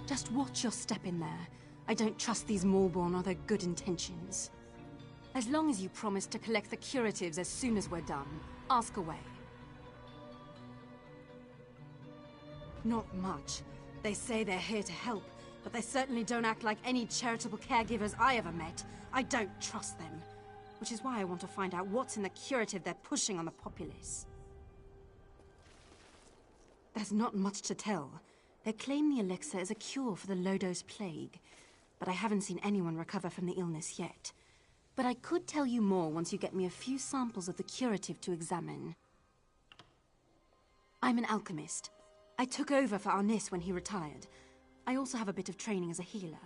Just watch your step in there. I don't trust these Maulborn or their good intentions. As long as you promise to collect the curatives as soon as we're done, ask away. Not much. They say they're here to help, but they certainly don't act like any charitable caregivers I ever met. I don't trust them. Which is why I want to find out what's in the curative they're pushing on the populace. There's not much to tell. They claim the elixir is a cure for the Lodos plague, but I haven't seen anyone recover from the illness yet. But I could tell you more once you get me a few samples of the curative to examine. I'm an alchemist. I took over for Arnis when he retired. I also have a bit of training as a healer.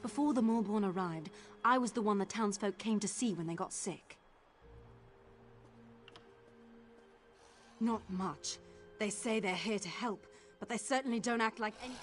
Before the Maulborn arrived, I was the one the townsfolk came to see when they got sick. Not much. They say they're here to help, but they certainly don't act like any...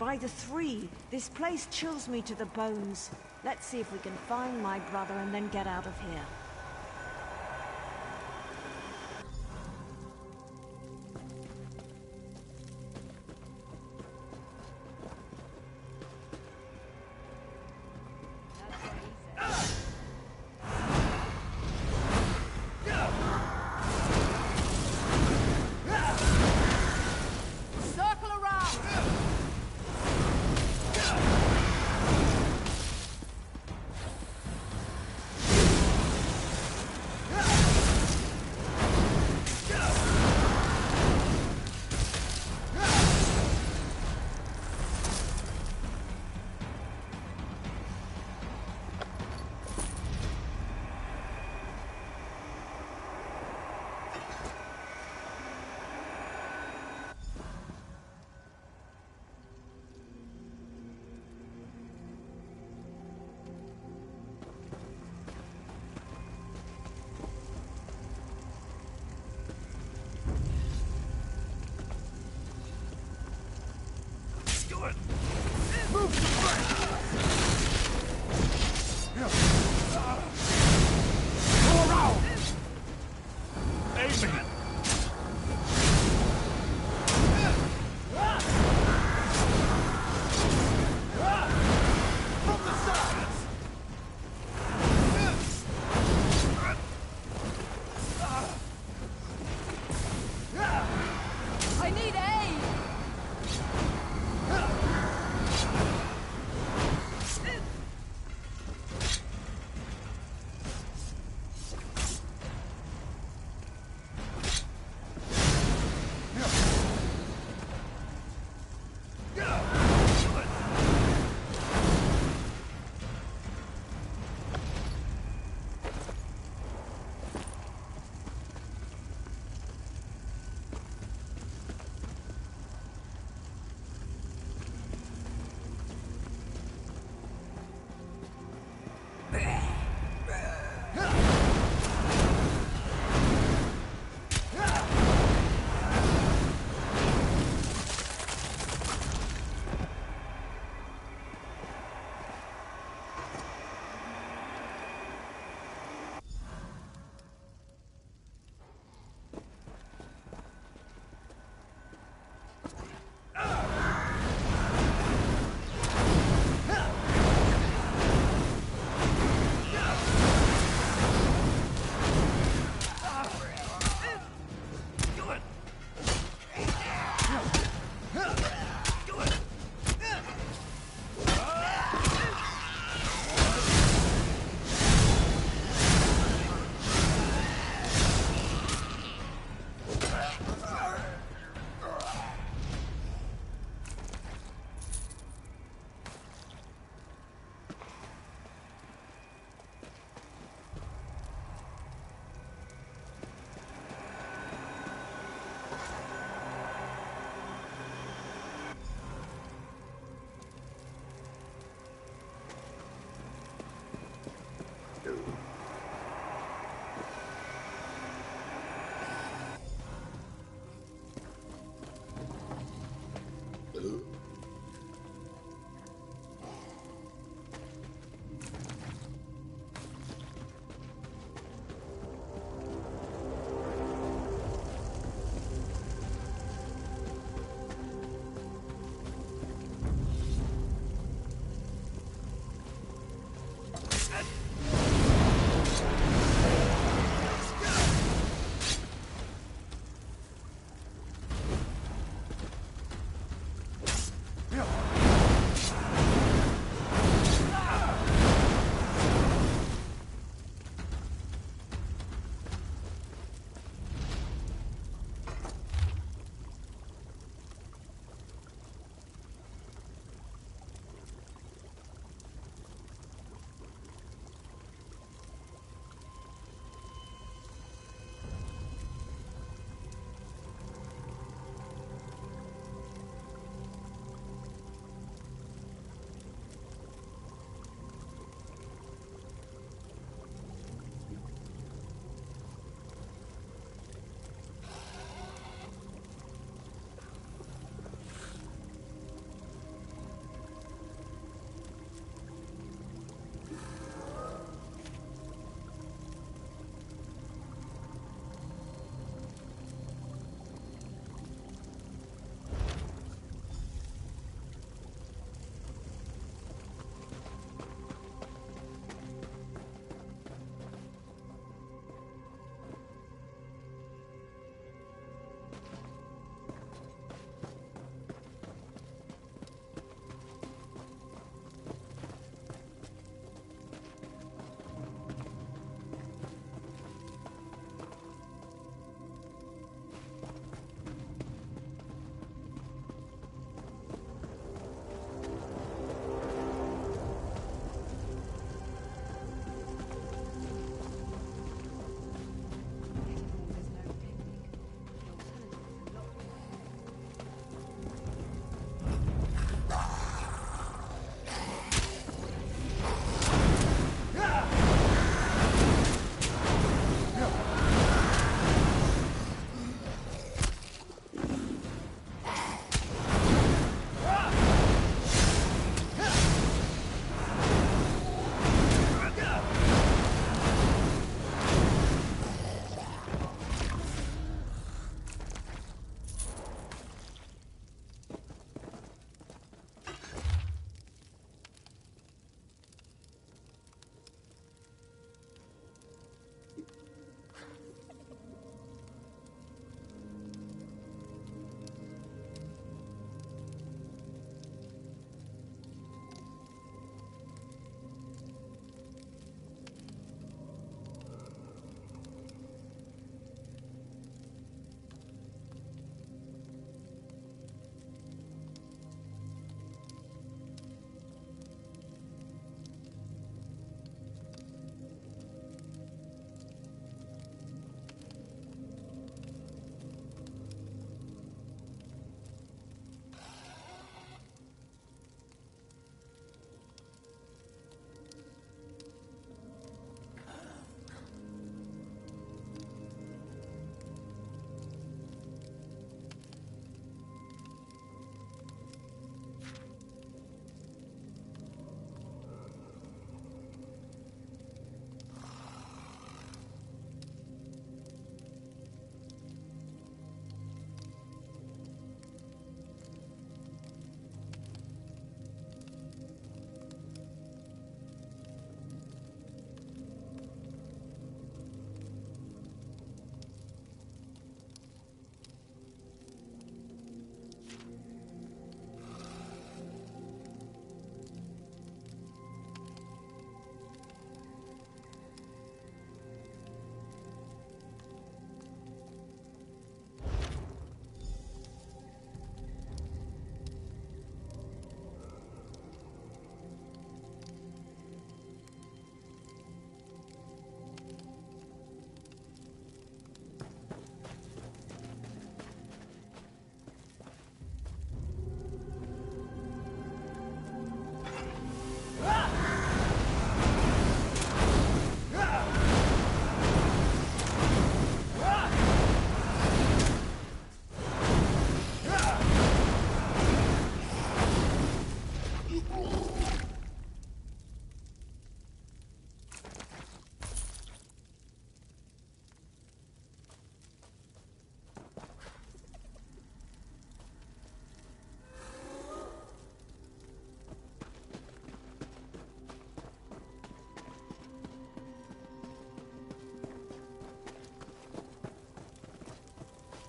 By the three, this place chills me to the bones. Let's see if we can find my brother and then get out of here.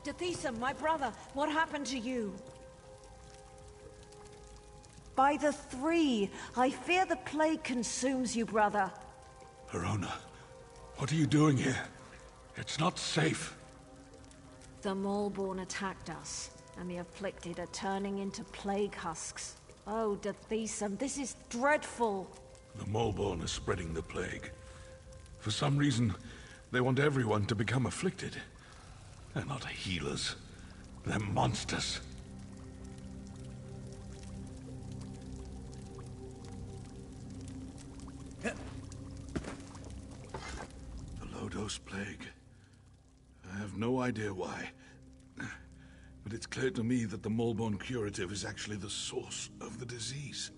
Dethesa, my brother, what happened to you? By the three, I fear the plague consumes you, brother. Verona, what are you doing here? It's not safe. The Maulborn attacked us, and the afflicted are turning into plague husks. Oh, Dethesa, this is dreadful. The Maulborn are spreading the plague. For some reason, they want everyone to become afflicted. They're not healers. They're monsters. The low-dose plague. I have no idea why. But it's clear to me that the Maulborn curative is actually the source of the disease.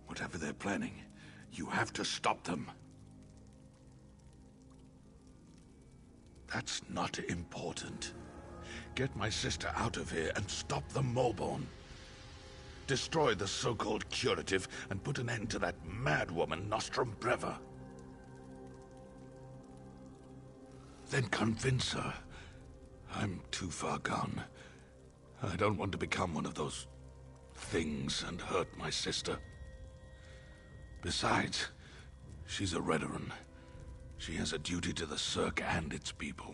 Whatever they're planning, you have to stop them. That's not important. Get my sister out of here and stop the Maulborn. Destroy the so-called curative and put an end to that mad woman, Nostrum Breva. Then convince her. I'm too far gone. I don't want to become one of those things and hurt my sister. Besides, she's a Redoran. She has a duty to the Cirque and its people.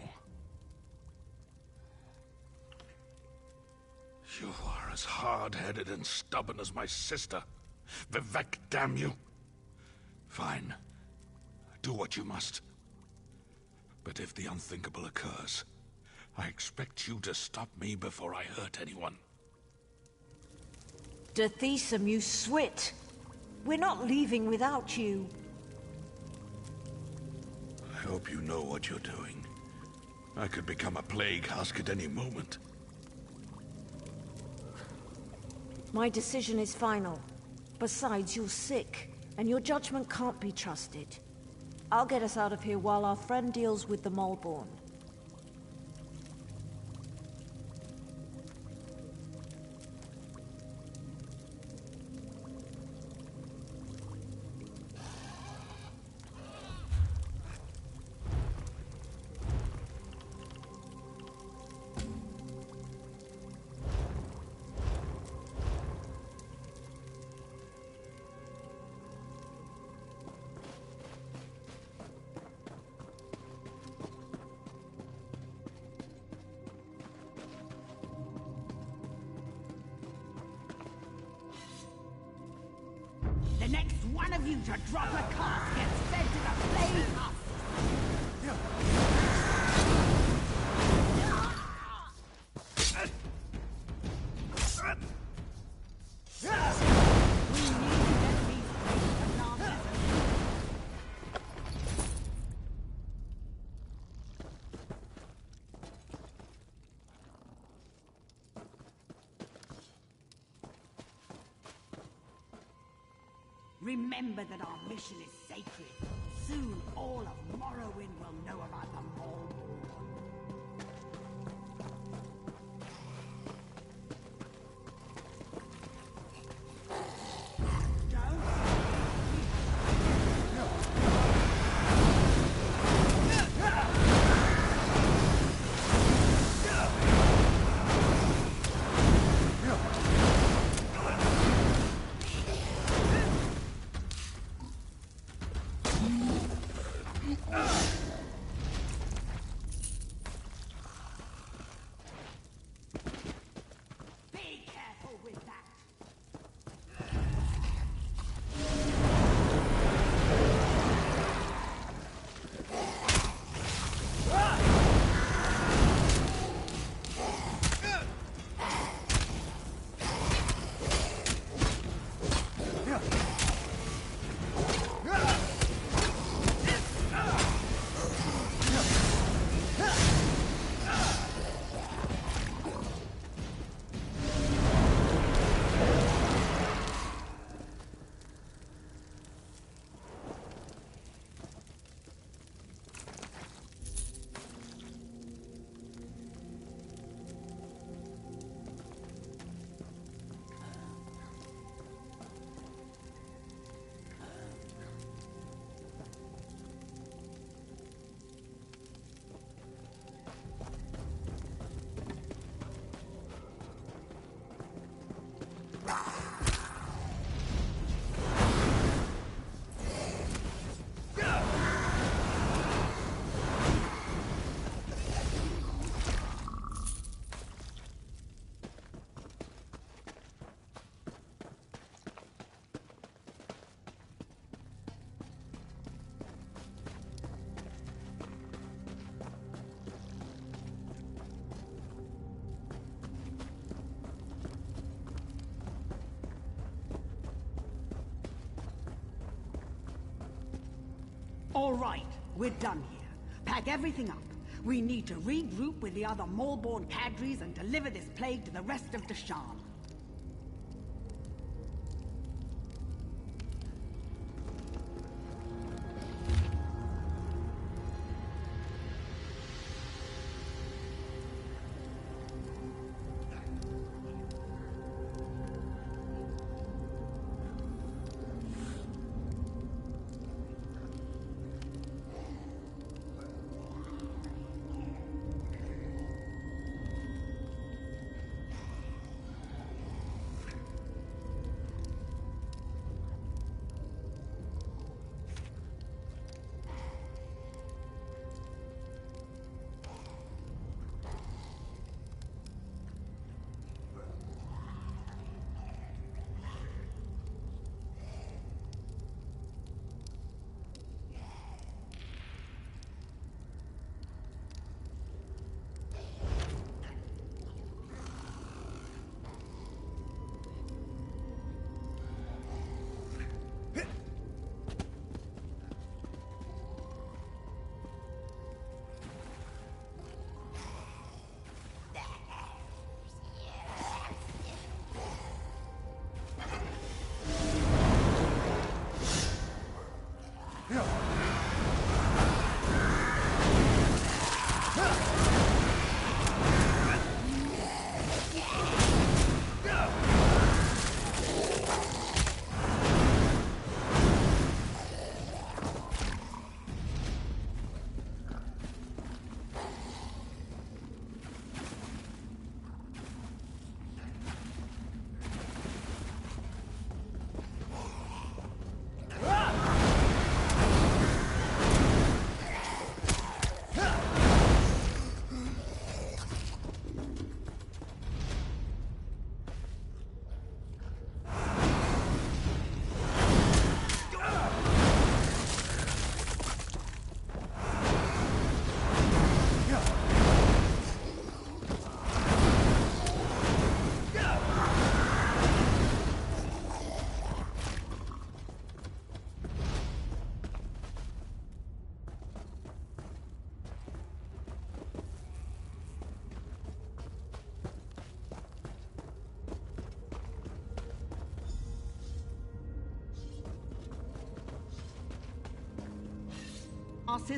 You are as hard-headed and stubborn as my sister. Vivek, damn you! Fine. Do what you must. But if the unthinkable occurs, I expect you to stop me before I hurt anyone. Dethesa, you swit. We're not leaving without you. I hope you know what you're doing. I could become a plague husk at any moment. My decision is final. Besides, you're sick, and your judgment can't be trusted. I'll get us out of here while our friend deals with the Maulborn. The next one of you to drop a cast gets fed to the plague husk. Remember that our mission is sacred. Soon all of Morrowind will know about the Maulborn. All right, we're done here. Pack everything up. We need to regroup with the other Maulborn cadres and deliver this plague to the rest of Deshan.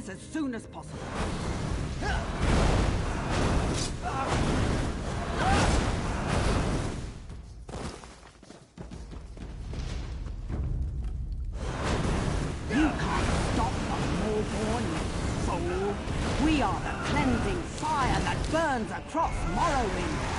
As soon as possible. You can't stop the Maulborn, you fool. We are the cleansing fire that burns across Morrowind.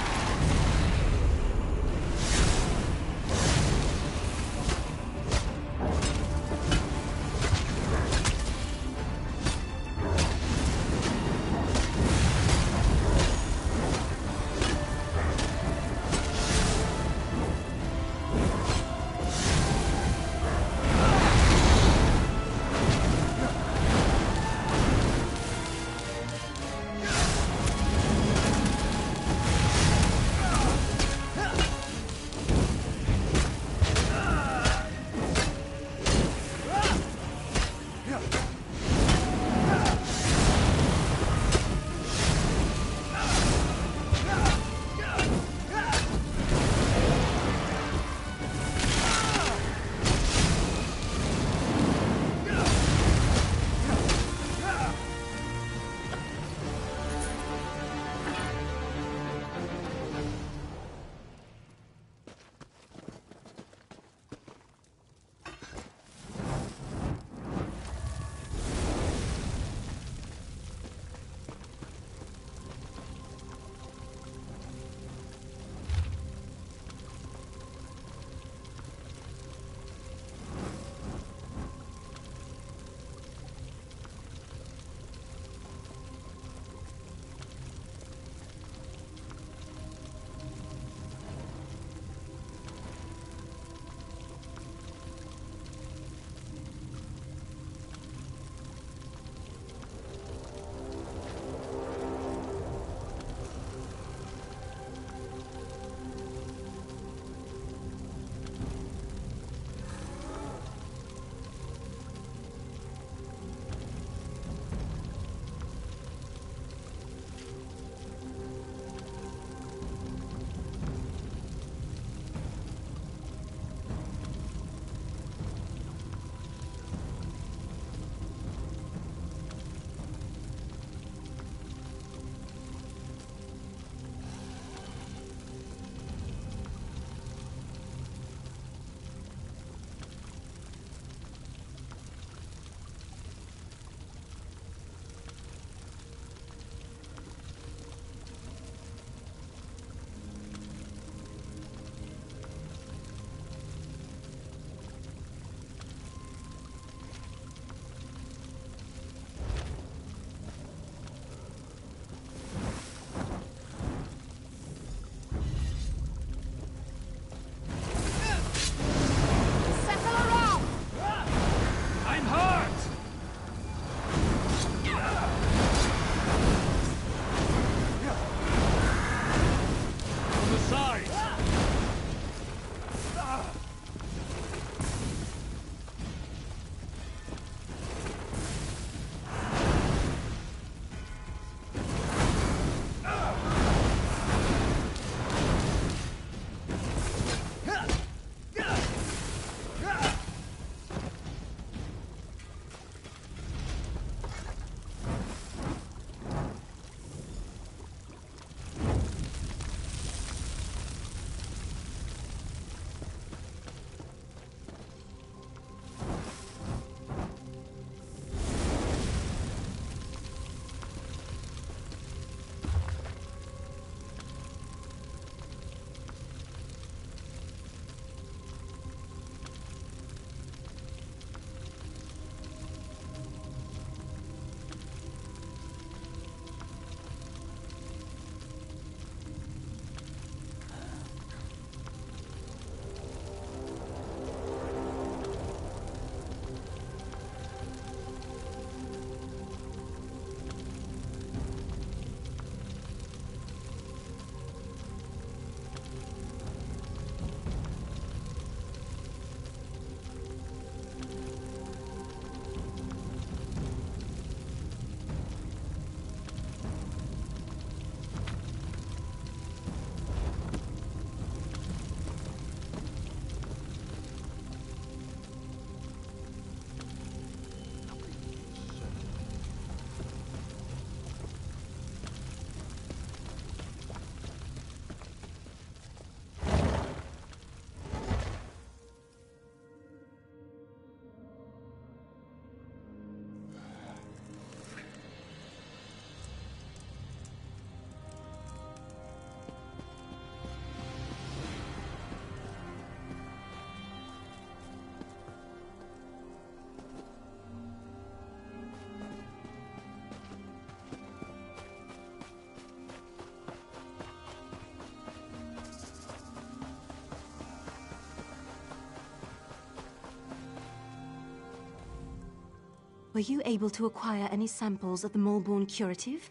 Were you able to acquire any samples of the Moleborn curative?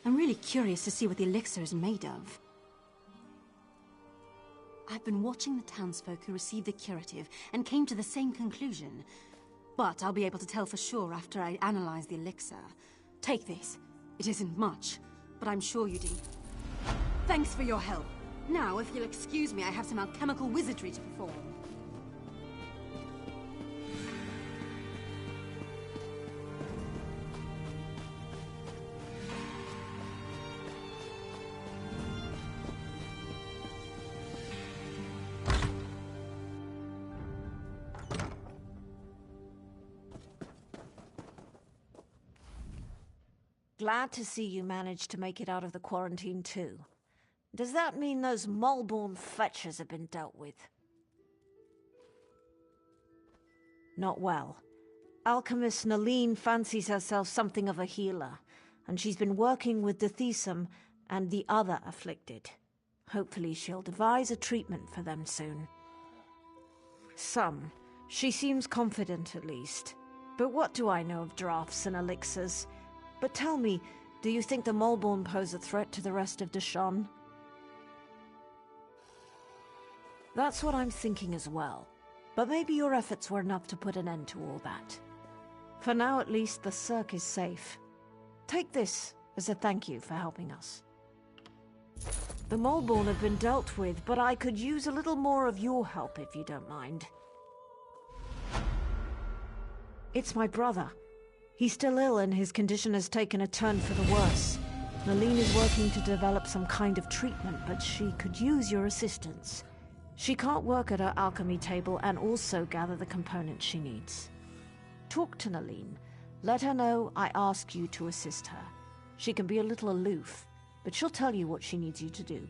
I'm really curious to see what the elixir is made of. I've been watching the townsfolk who received the curative and came to the same conclusion. But I'll be able to tell for sure after I analyze the elixir. Take this. It isn't much, but I'm sure you didn't. Thanks for your help. Now, if you'll excuse me, I have some alchemical wizardry to perform. Glad to see you managed to make it out of the quarantine too. Does that mean those Moleborn fetchers have been dealt with? Not well. Alchemist Naline fancies herself something of a healer, and she's been working with the Thesum and the other afflicted. Hopefully she'll devise a treatment for them soon. Some. She seems confident at least. But what do I know of drafts and elixirs? But tell me, do you think the Moleborn pose a threat to the rest of Deshawn? That's what I'm thinking as well. But maybe your efforts were enough to put an end to all that. For now at least, the Cirque is safe. Take this as a thank you for helping us. The Moleborn have been dealt with, but I could use a little more of your help if you don't mind. It's my brother. He's still ill and his condition has taken a turn for the worse. Naline is working to develop some kind of treatment, but she could use your assistance. She can't work at her alchemy table and also gather the components she needs. Talk to Naline. Let her know I ask you to assist her. She can be a little aloof, but she'll tell you what she needs you to do.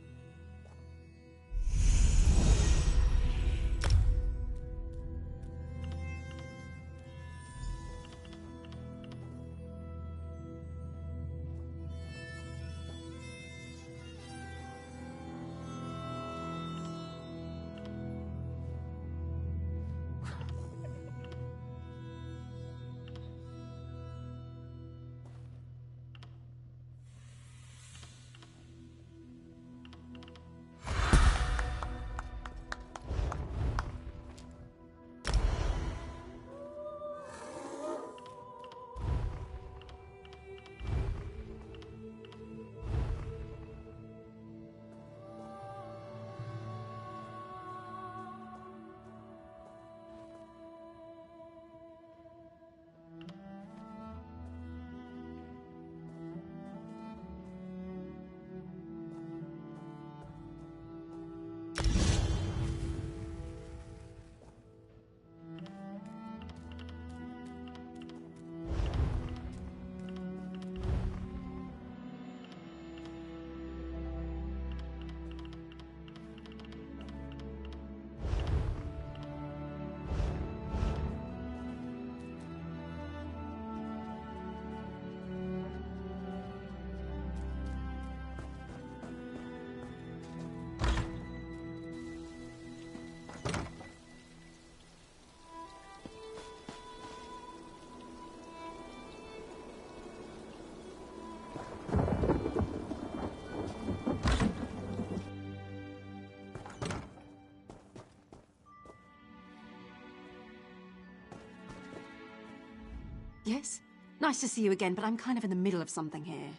Yes? Nice to see you again, but I'm kind of in the middle of something here.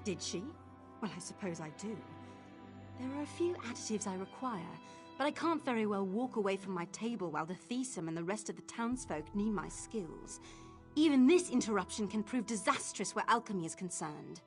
Did she? Well, I suppose I do. There are a few additives I require, but I can't very well walk away from my table while the Thesum and the rest of the townsfolk need my skills. Even this interruption can prove disastrous where alchemy is concerned.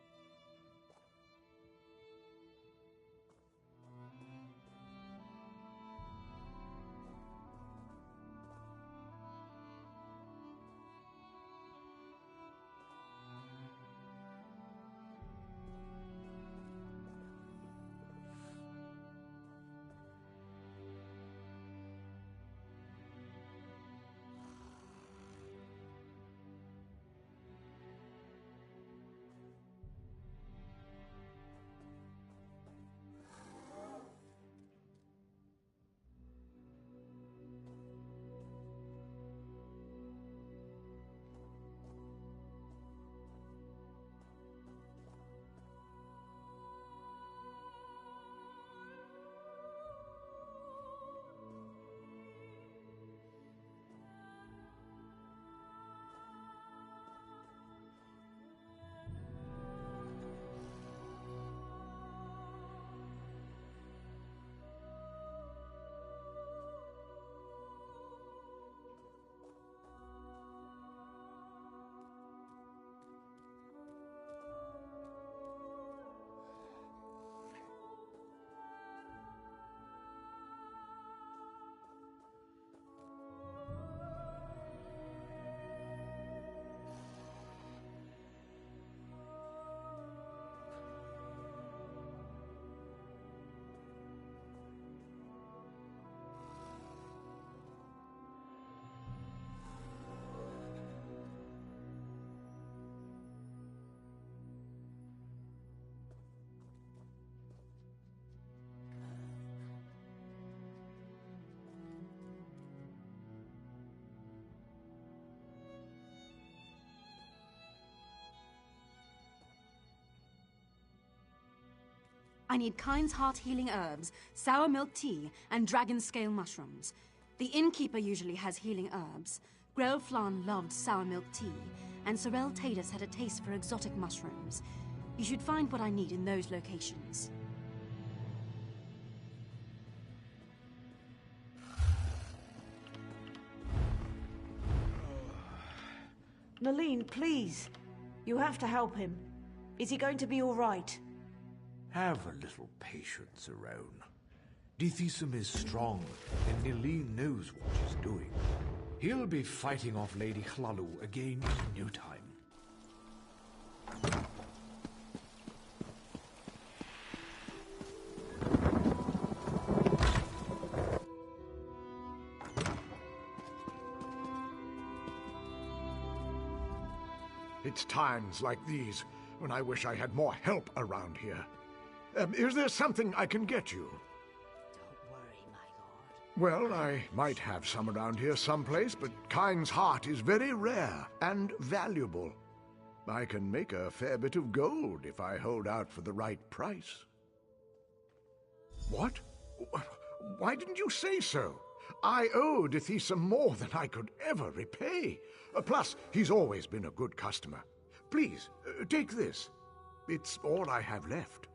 I need Kind's Heart healing herbs, sour milk tea, and dragon scale mushrooms. The innkeeper usually has healing herbs. Grell Flan loved sour milk tea, and Sorel Tatus had a taste for exotic mushrooms. You should find what I need in those locations. Nalin, please. You have to help him. Is he going to be all right? Have a little patience, Aroun. Dithisum is strong, and Nalin knows what he's doing. He'll be fighting off Lady Hlalu again in no time. It's times like these when I wish I had more help around here. Is there something I can get you? Don't worry, my lord. Well, I might have some around here someplace, but Kind's Heart is very rare and valuable. I can make a fair bit of gold if I hold out for the right price. What? Why didn't you say so? I owe Dithisum more than I could ever repay. Plus, he's always been a good customer. Please, take this. It's all I have left.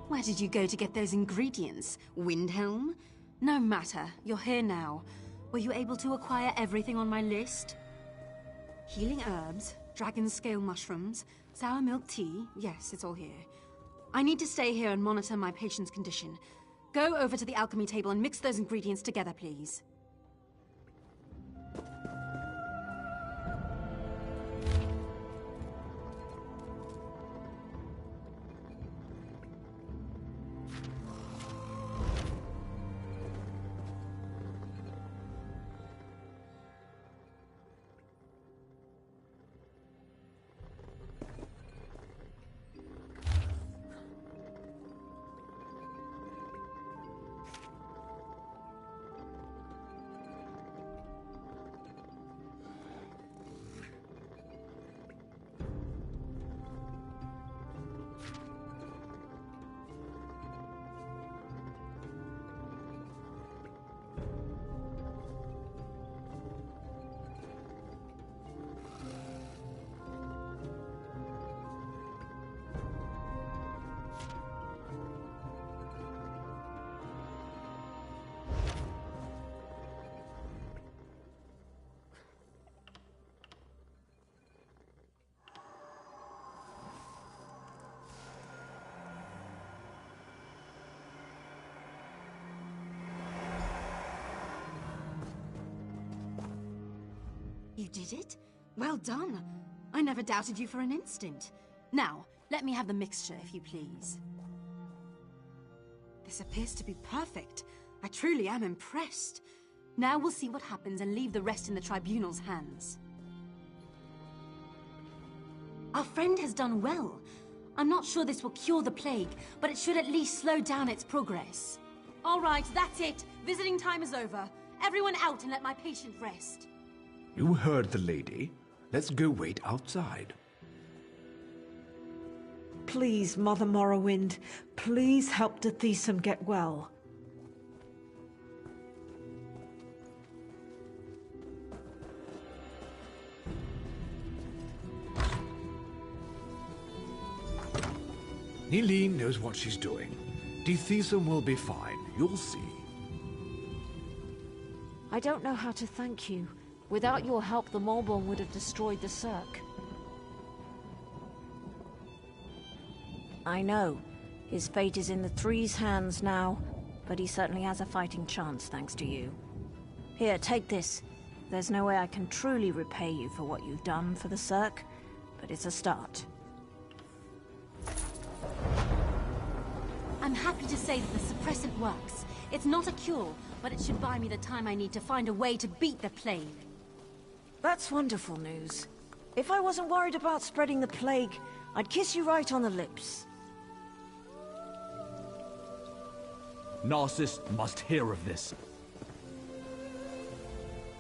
Where did you go to get those ingredients? Windhelm? No matter. You're here now. Were you able to acquire everything on my list? Healing herbs, dragon scale mushrooms, sour milk tea. Yes, it's all here. I need to stay here and monitor my patient's condition. Go over to the alchemy table and mix those ingredients together, please. You did it? Well done. I never doubted you for an instant. Now, let me have the mixture, if you please. This appears to be perfect. I truly am impressed. Now we'll see what happens and leave the rest in the Tribunal's hands. Our friend has done well. I'm not sure this will cure the plague, but it should at least slow down its progress. All right, that's it. Visiting time is over. Everyone out and let my patient rest. You heard the lady. Let's go wait outside. Please, Mother Morrowind, please help Thisum get well. Nilene knows what she's doing. Thisum will be fine. You'll see. I don't know how to thank you. Without your help, the Maulborn would have destroyed the Cirque. I know. His fate is in the Three's hands now, but he certainly has a fighting chance thanks to you. Here, take this. There's no way I can truly repay you for what you've done for the Cirque, but it's a start. I'm happy to say that the suppressant works. It's not a cure, but it should buy me the time I need to find a way to beat the plague. That's wonderful news. If I wasn't worried about spreading the plague, I'd kiss you right on the lips. Narcissus must hear of this.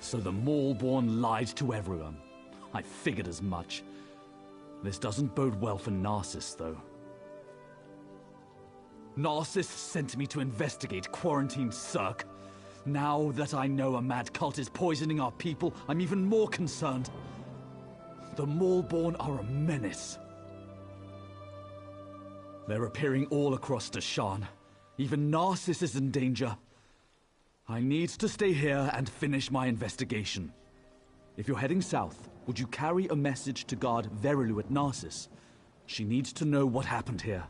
So the Maulborn lied to everyone. I figured as much. This doesn't bode well for Narcissus, though. Narcissus sent me to investigate Quarantine Cirque. Now that I know a mad cult is poisoning our people, I'm even more concerned. The Maulborn are a menace. They're appearing all across Deshaan. Even Narcissus is in danger. I need to stay here and finish my investigation. If you're heading south, would you carry a message to guard Verilu at Narcissus? She needs to know what happened here.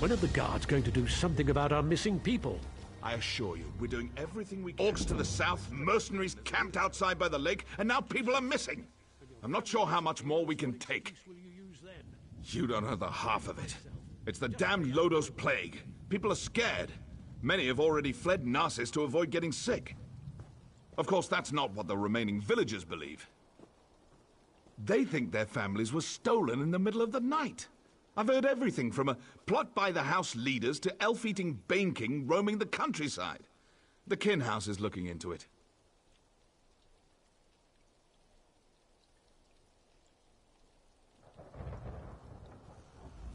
When are the guards going to do something about our missing people? I assure you, we're doing everything we can. Orcs to the south, mercenaries camped outside by the lake, and now people are missing. I'm not sure how much more we can take. You don't know the half of it. It's the damned Lodos plague. People are scared. Many have already fled Narcissus to avoid getting sick. Of course, that's not what the remaining villagers believe. They think their families were stolen in the middle of the night. I've heard everything from a plot by the house leaders to elf-eating Bane King roaming the countryside. The Kin House is looking into it.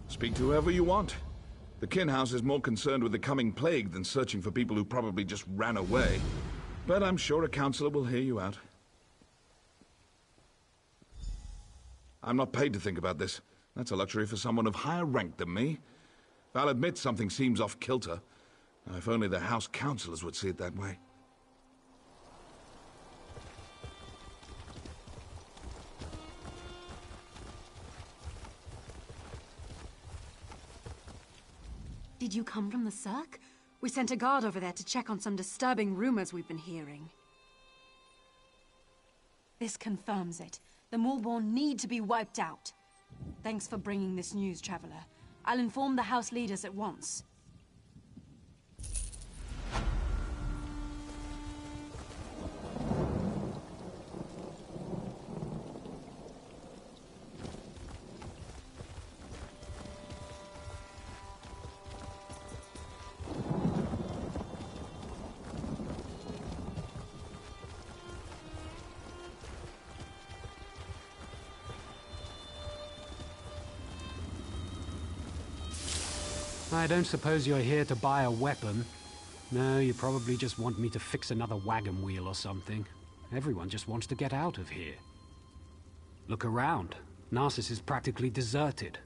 Speak to whoever you want. The Kin House is more concerned with the coming plague than searching for people who probably just ran away. But I'm sure a counselor will hear you out. I'm not paid to think about this. That's a luxury for someone of higher rank than me. I'll admit something seems off-kilter. If only the house counselors would see it that way. Did you come from the Cirque? We sent a guard over there to check on some disturbing rumors we've been hearing. This confirms it. The Maulborn need to be wiped out. Thanks for bringing this news, Traveler. I'll inform the house leaders at once. I don't suppose you're here to buy a weapon. No, you probably just want me to fix another wagon wheel or something. Everyone just wants to get out of here. Look around. Narcissus is practically deserted.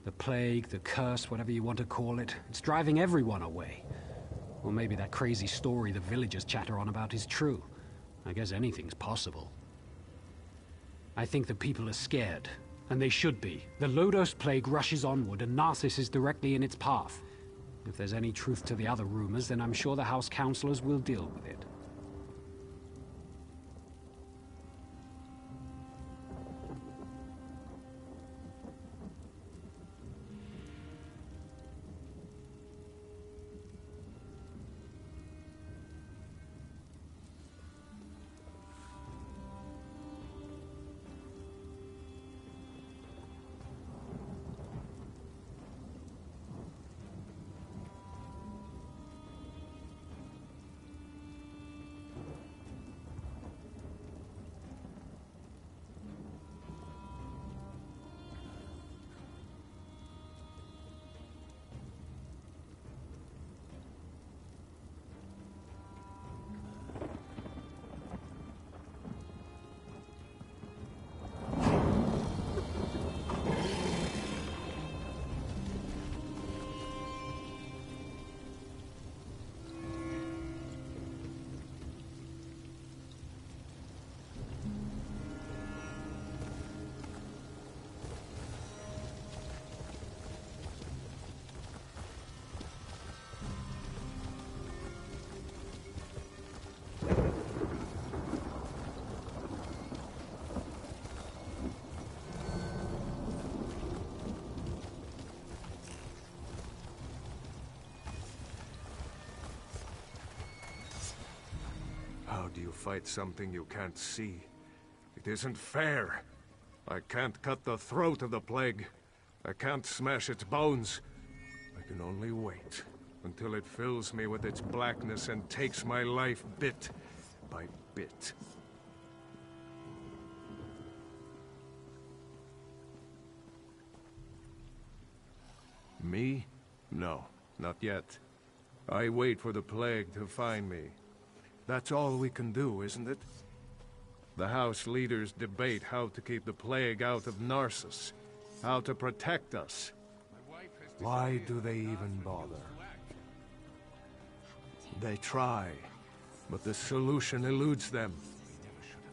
The plague, the curse, whatever you want to call it, it's driving everyone away. Or maybe that crazy story the villagers chatter on about is true. I guess anything's possible. I think the people are scared. And they should be. The Lodos plague rushes onward, and Narcissus is directly in its path. If there's any truth to the other rumors, then I'm sure the house counselors will deal with it. How do you fight something you can't see? It isn't fair. I can't cut the throat of the plague. I can't smash its bones. I can only wait until it fills me with its blackness and takes my life bit by bit. Me? No, not yet. I wait for the plague to find me. That's all we can do, isn't it? The house leaders debate how to keep the plague out of Narcissus, how to protect us. Why do they even bother? They try, but the solution eludes them.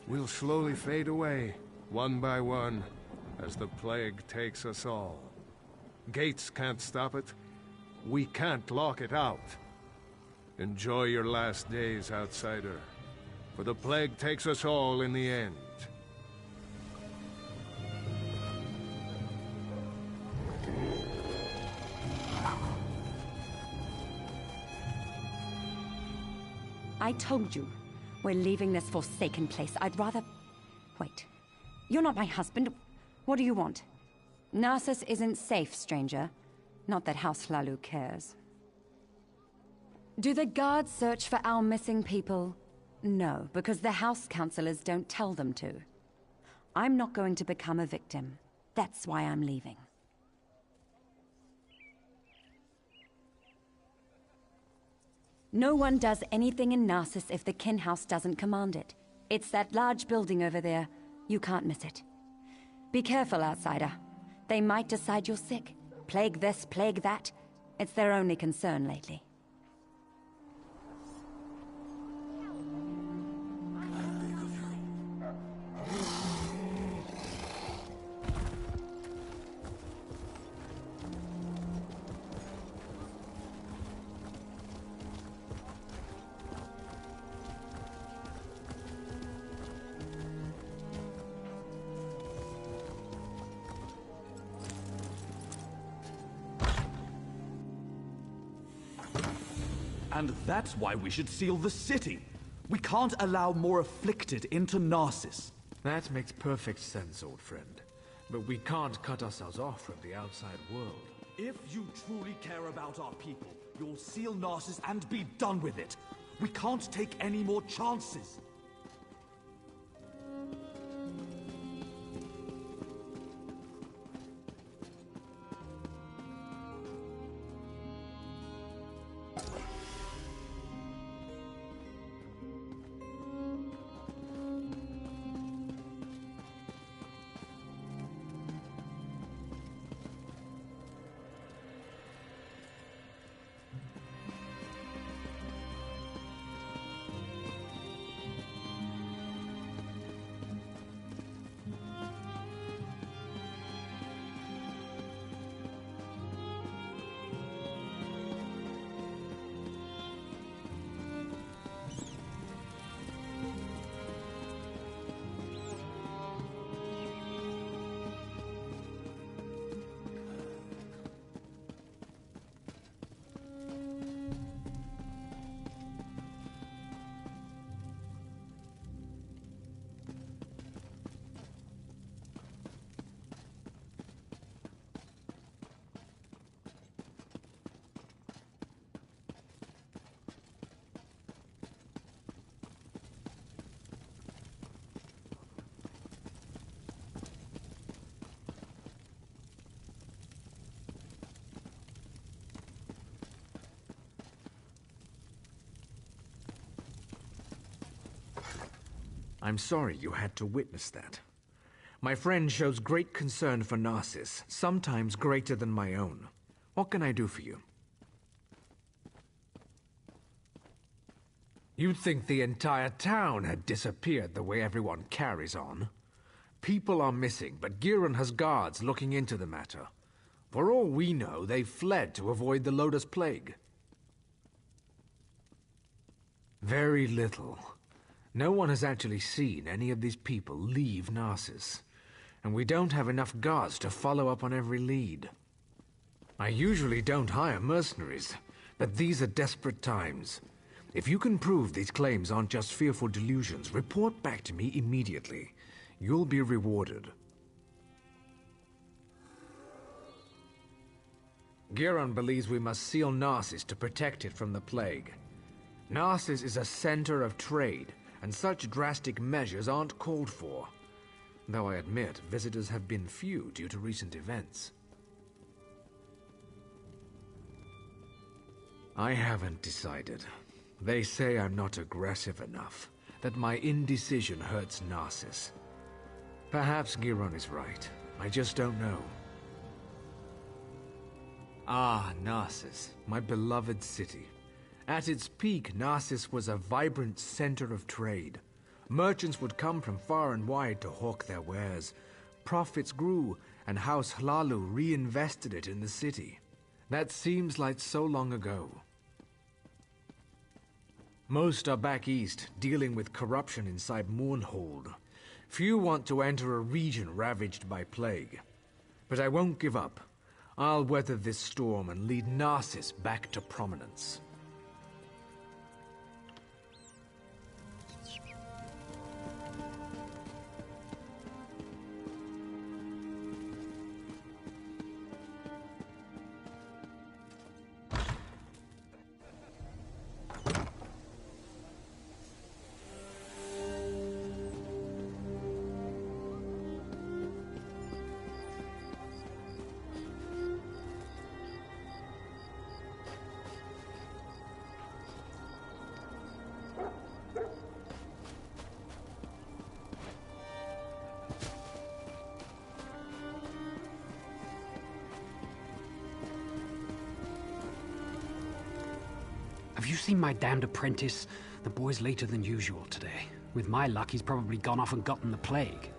We'll slowly fade away, one by one, as the plague takes us all. Gates can't stop it. We can't lock it out. Enjoy your last days, outsider. For the plague takes us all in the end. I told you, we're leaving this forsaken place. I'd rather... Wait. You're not my husband. What do you want? Narcissus isn't safe, stranger. Not that House Hlalu cares. Do the guards search for our missing people? No, because the house counselors don't tell them to. I'm not going to become a victim. That's why I'm leaving. No one does anything in Narcissus if the kin house doesn't command it. It's that large building over there. You can't miss it. Be careful, outsider. They might decide you're sick. Plague this, plague that. It's their only concern lately. And that's why we should seal the city. We can't allow more afflicted into Narcissus. That makes perfect sense, old friend. But we can't cut ourselves off from the outside world. If you truly care about our people, you'll seal Narcissus and be done with it. We can't take any more chances. I'm sorry you had to witness that. My friend shows great concern for Narcissus, sometimes greater than my own. What can I do for you? You'd think the entire town had disappeared the way everyone carries on. People are missing, but Giron has guards looking into the matter. For all we know, they fled to avoid the Lotus Plague. Very little. No one has actually seen any of these people leave Narcissus, and we don't have enough guards to follow up on every lead. I usually don't hire mercenaries, but these are desperate times. If you can prove these claims aren't just fearful delusions, report back to me immediately. You'll be rewarded. Giron believes we must seal Narcissus to protect it from the plague. Narcissus is a center of trade, and such drastic measures aren't called for. Though I admit, visitors have been few due to recent events. I haven't decided. They say I'm not aggressive enough, that my indecision hurts Narcissus. Perhaps Giron is right. I just don't know. Ah, Narcissus, my beloved city. At its peak, Narcissus was a vibrant center of trade. Merchants would come from far and wide to hawk their wares. Profits grew, and House Hlalu reinvested it in the city. That seems like so long ago. Most are back east, dealing with corruption inside Mournhold. Few want to enter a region ravaged by plague. But I won't give up. I'll weather this storm and lead Narcissus back to prominence. Have you seen my damned apprentice? The boy's later than usual today. With my luck, he's probably gone off and gotten the plague.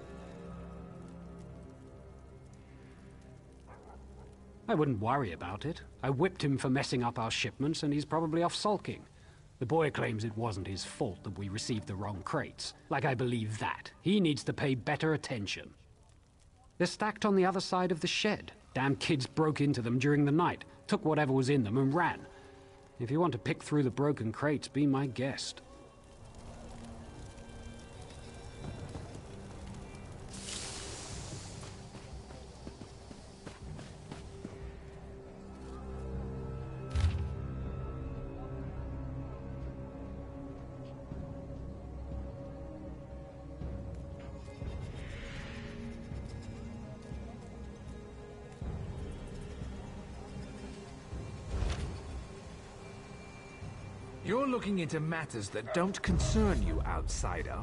I wouldn't worry about it. I whipped him for messing up our shipments, and he's probably off sulking. The boy claims it wasn't his fault that we received the wrong crates. Like I believe that. He needs to pay better attention. They're stacked on the other side of the shed. Damn kids broke into them during the night, took whatever was in them and ran. If you want to pick through the broken crates, be my guest. You're looking into matters that don't concern you, outsider.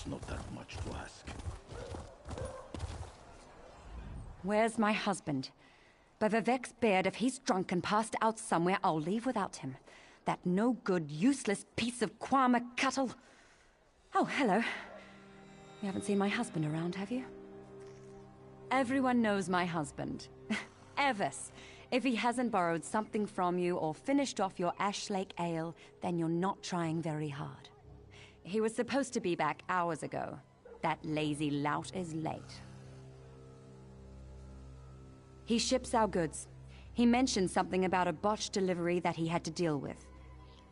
Not that much to ask. Where's my husband? By Vivek's beard, if he's drunk and passed out somewhere, I'll leave without him. That no-good, useless piece of Kwama cattle. Oh, hello. You haven't seen my husband around, have you? Everyone knows my husband. Evis. If he hasn't borrowed something from you or finished off your Ash Lake ale, then you're not trying very hard. He was supposed to be back hours ago. That lazy lout is late. He ships our goods. He mentioned something about a botched delivery that he had to deal with.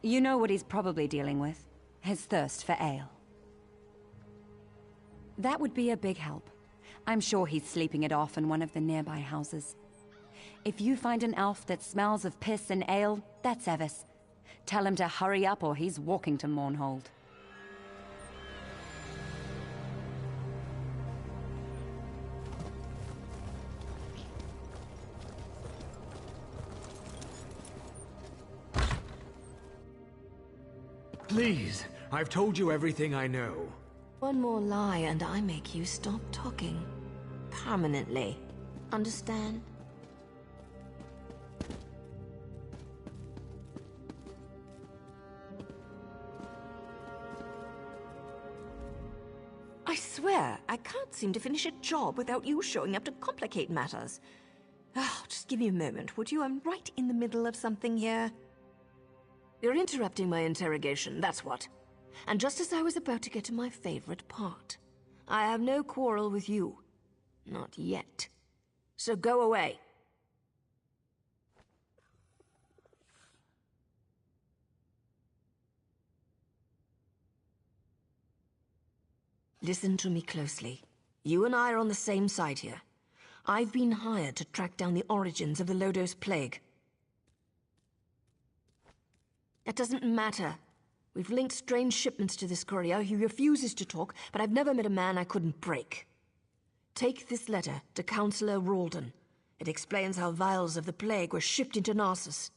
You know what he's probably dealing with. His thirst for ale. That would be a big help. I'm sure he's sleeping it off in one of the nearby houses. If you find an elf that smells of piss and ale, that's Evis. Tell him to hurry up or he's walking to Mournhold. Please, I've told you everything I know. One more lie and I make you stop talking. Permanently. Understand? swear, I can't seem to finish a job without you showing up to complicate matters. Oh, just give me a moment, would you? I'm right in the middle of something here. You're interrupting my interrogation, that's what. And just as I was about to get to my favorite part. I have no quarrel with you. Not yet. So go away. Listen to me closely. You and I are on the same side here. I've been hired to track down the origins of the Lodos plague. That doesn't matter. We've linked strange shipments to this courier. He refuses to talk, but I've never met a man I couldn't break. Take this letter to Councillor Ralden. It explains how vials of the plague were shipped into Narcissus.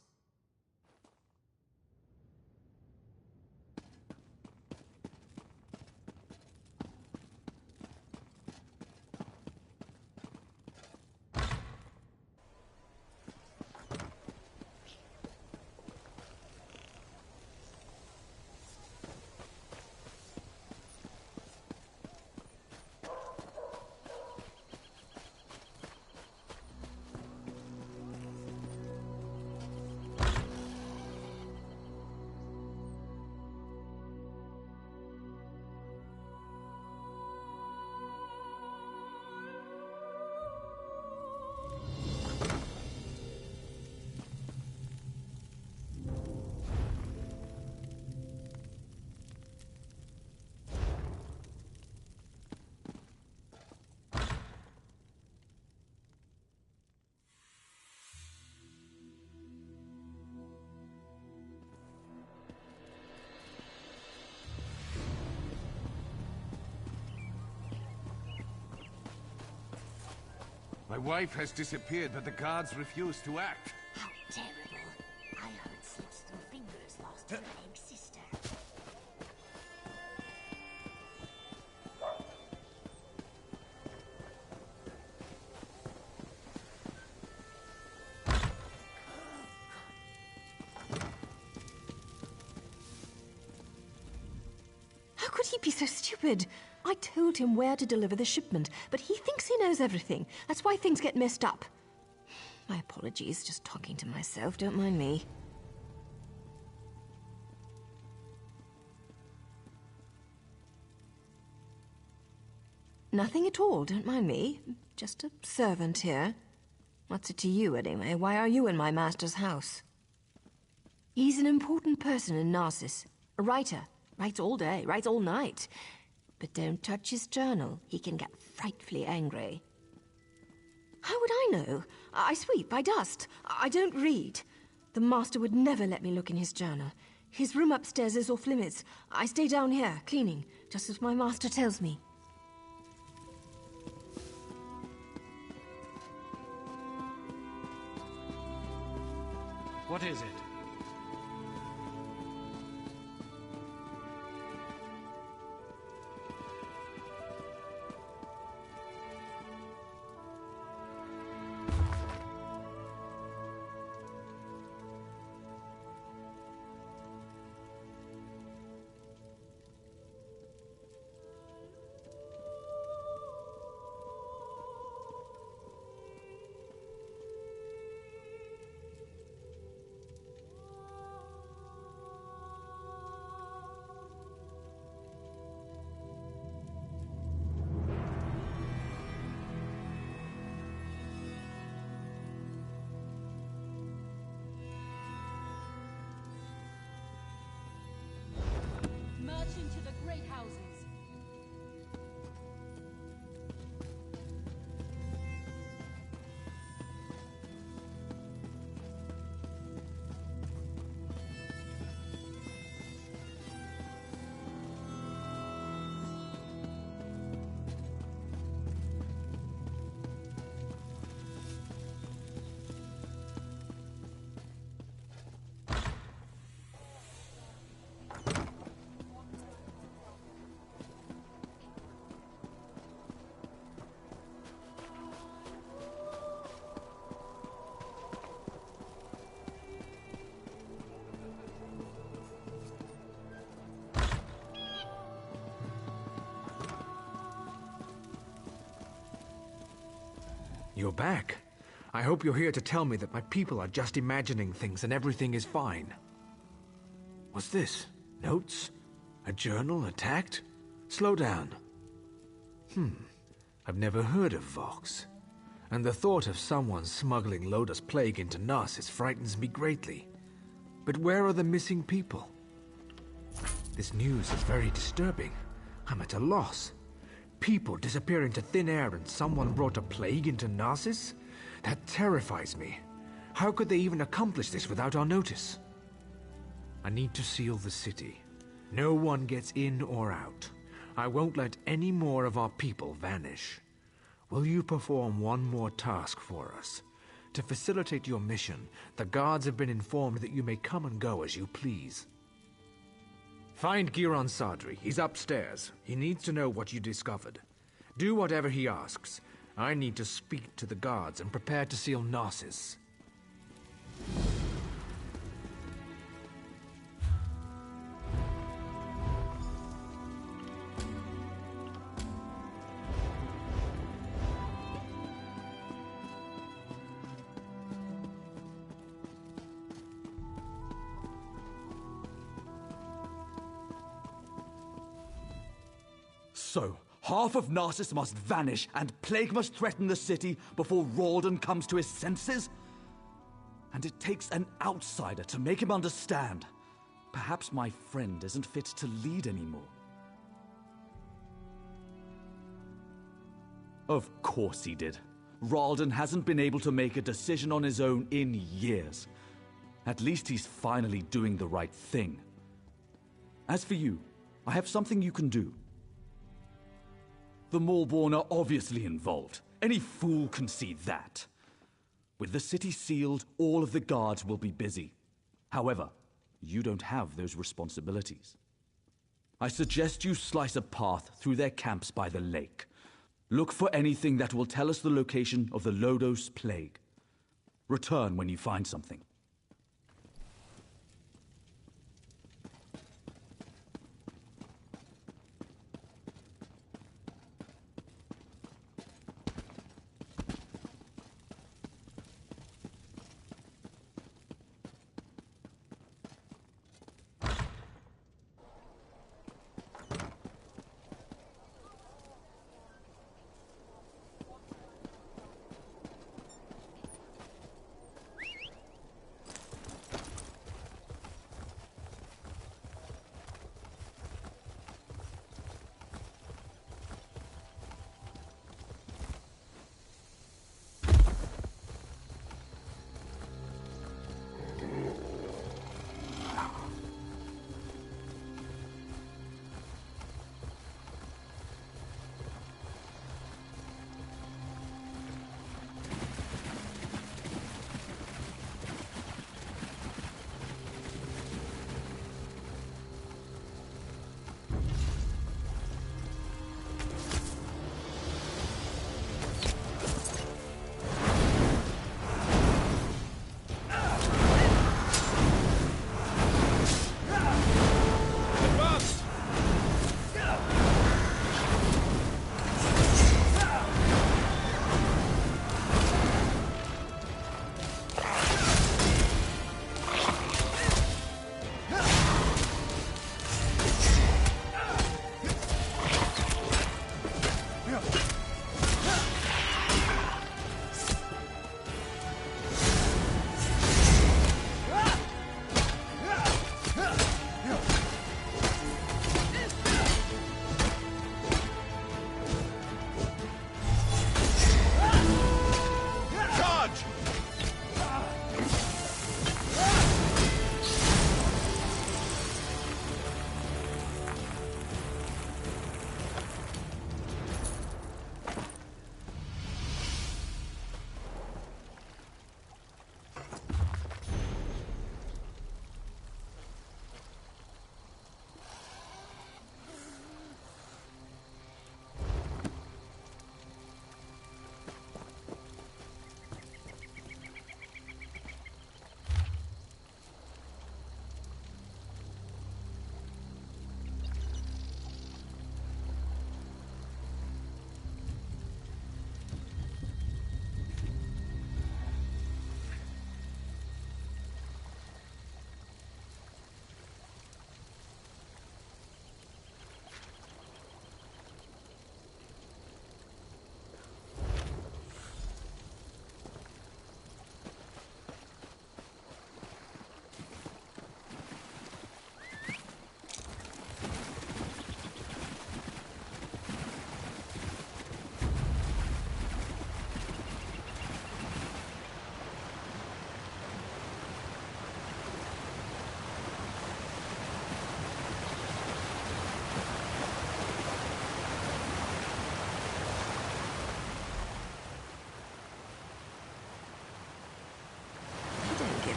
My wife has disappeared, but the guards refuse to act. How terrible. I heard slips through fingers lost to her big sister. How could he be so stupid? I told him where to deliver the shipment, but he thinks he knows everything. That's why things get messed up. My apologies, just talking to myself, don't mind me. Nothing at all, don't mind me. Just a servant here. What's it to you, anyway? Why are you in my master's house? He's an important person in Narcissus. A writer. Writes all day, writes all night. But don't touch his journal. He can get frightfully angry. How would I know? I sweep, I dust. I don't read. The master would never let me look in his journal. His room upstairs is off limits. I stay down here, cleaning, just as my master tells me. What is it? You're back. I hope you're here to tell me that my people are just imagining things and everything is fine. What's this? Notes? A journal attacked? Slow down. I've never heard of Vox. And the thought of someone smuggling Loda's plague into Narcissus frightens me greatly. But where are the missing people? This news is very disturbing. I'm at a loss. People disappear into thin air and someone brought a plague into Narcissus? That terrifies me. How could they even accomplish this without our notice? I need to seal the city. No one gets in or out. I won't let any more of our people vanish. Will you perform one more task for us? To facilitate your mission, the guards have been informed that you may come and go as you please. Find Giron Sadri. He's upstairs. He needs to know what you discovered. Do whatever he asks. I need to speak to the guards and prepare to seal Narcissus. So, half of Narcissus must vanish, and plague must threaten the city before Ralden comes to his senses? And it takes an outsider to make him understand. Perhaps my friend isn't fit to lead anymore. Of course he did. Ralden hasn't been able to make a decision on his own in years. At least he's finally doing the right thing. As for you, I have something you can do. The Maulborn are obviously involved. Any fool can see that. With the city sealed, all of the guards will be busy. However, you don't have those responsibilities. I suggest you slice a path through their camps by the lake. Look for anything that will tell us the location of the Lodos plague. Return when you find something.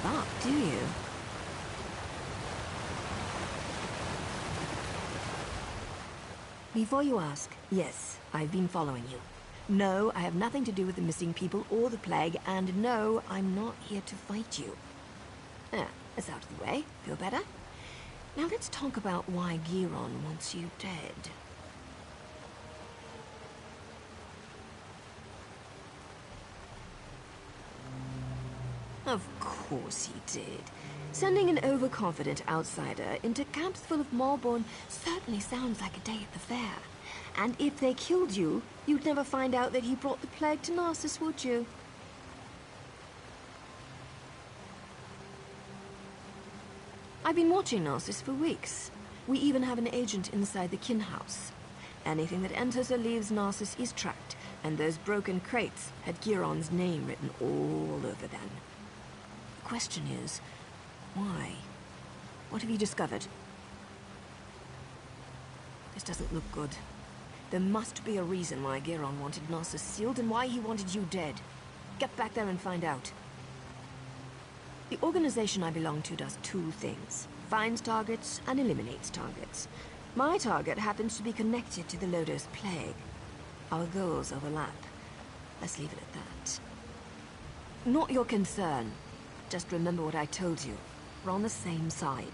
give up, do you? Before you ask, yes, I've been following you. No, I have nothing to do with the missing people or the plague, and no, I'm not here to fight you. Ah, that's out of the way. Feel better? Now let's talk about why Giron wants you dead. Of course he did. Sending an overconfident outsider into camps full of Malborn certainly sounds like a day at the fair. And if they killed you, you'd never find out that he brought the plague to Narcissus, would you? I've been watching Narcissus for weeks. We even have an agent inside the kin house. Anything that enters or leaves Narcissus is tracked, and those broken crates had Giron's name written all over them. The question is, why? What have you discovered? This doesn't look good. There must be a reason why Giron wanted Narcissus sealed and why he wanted you dead. Get back there and find out. The organization I belong to does two things. Finds targets and eliminates targets. My target happens to be connected to the Lodos plague. Our goals overlap. Let's leave it at that. Not your concern. Just remember what I told you. We're on the same side.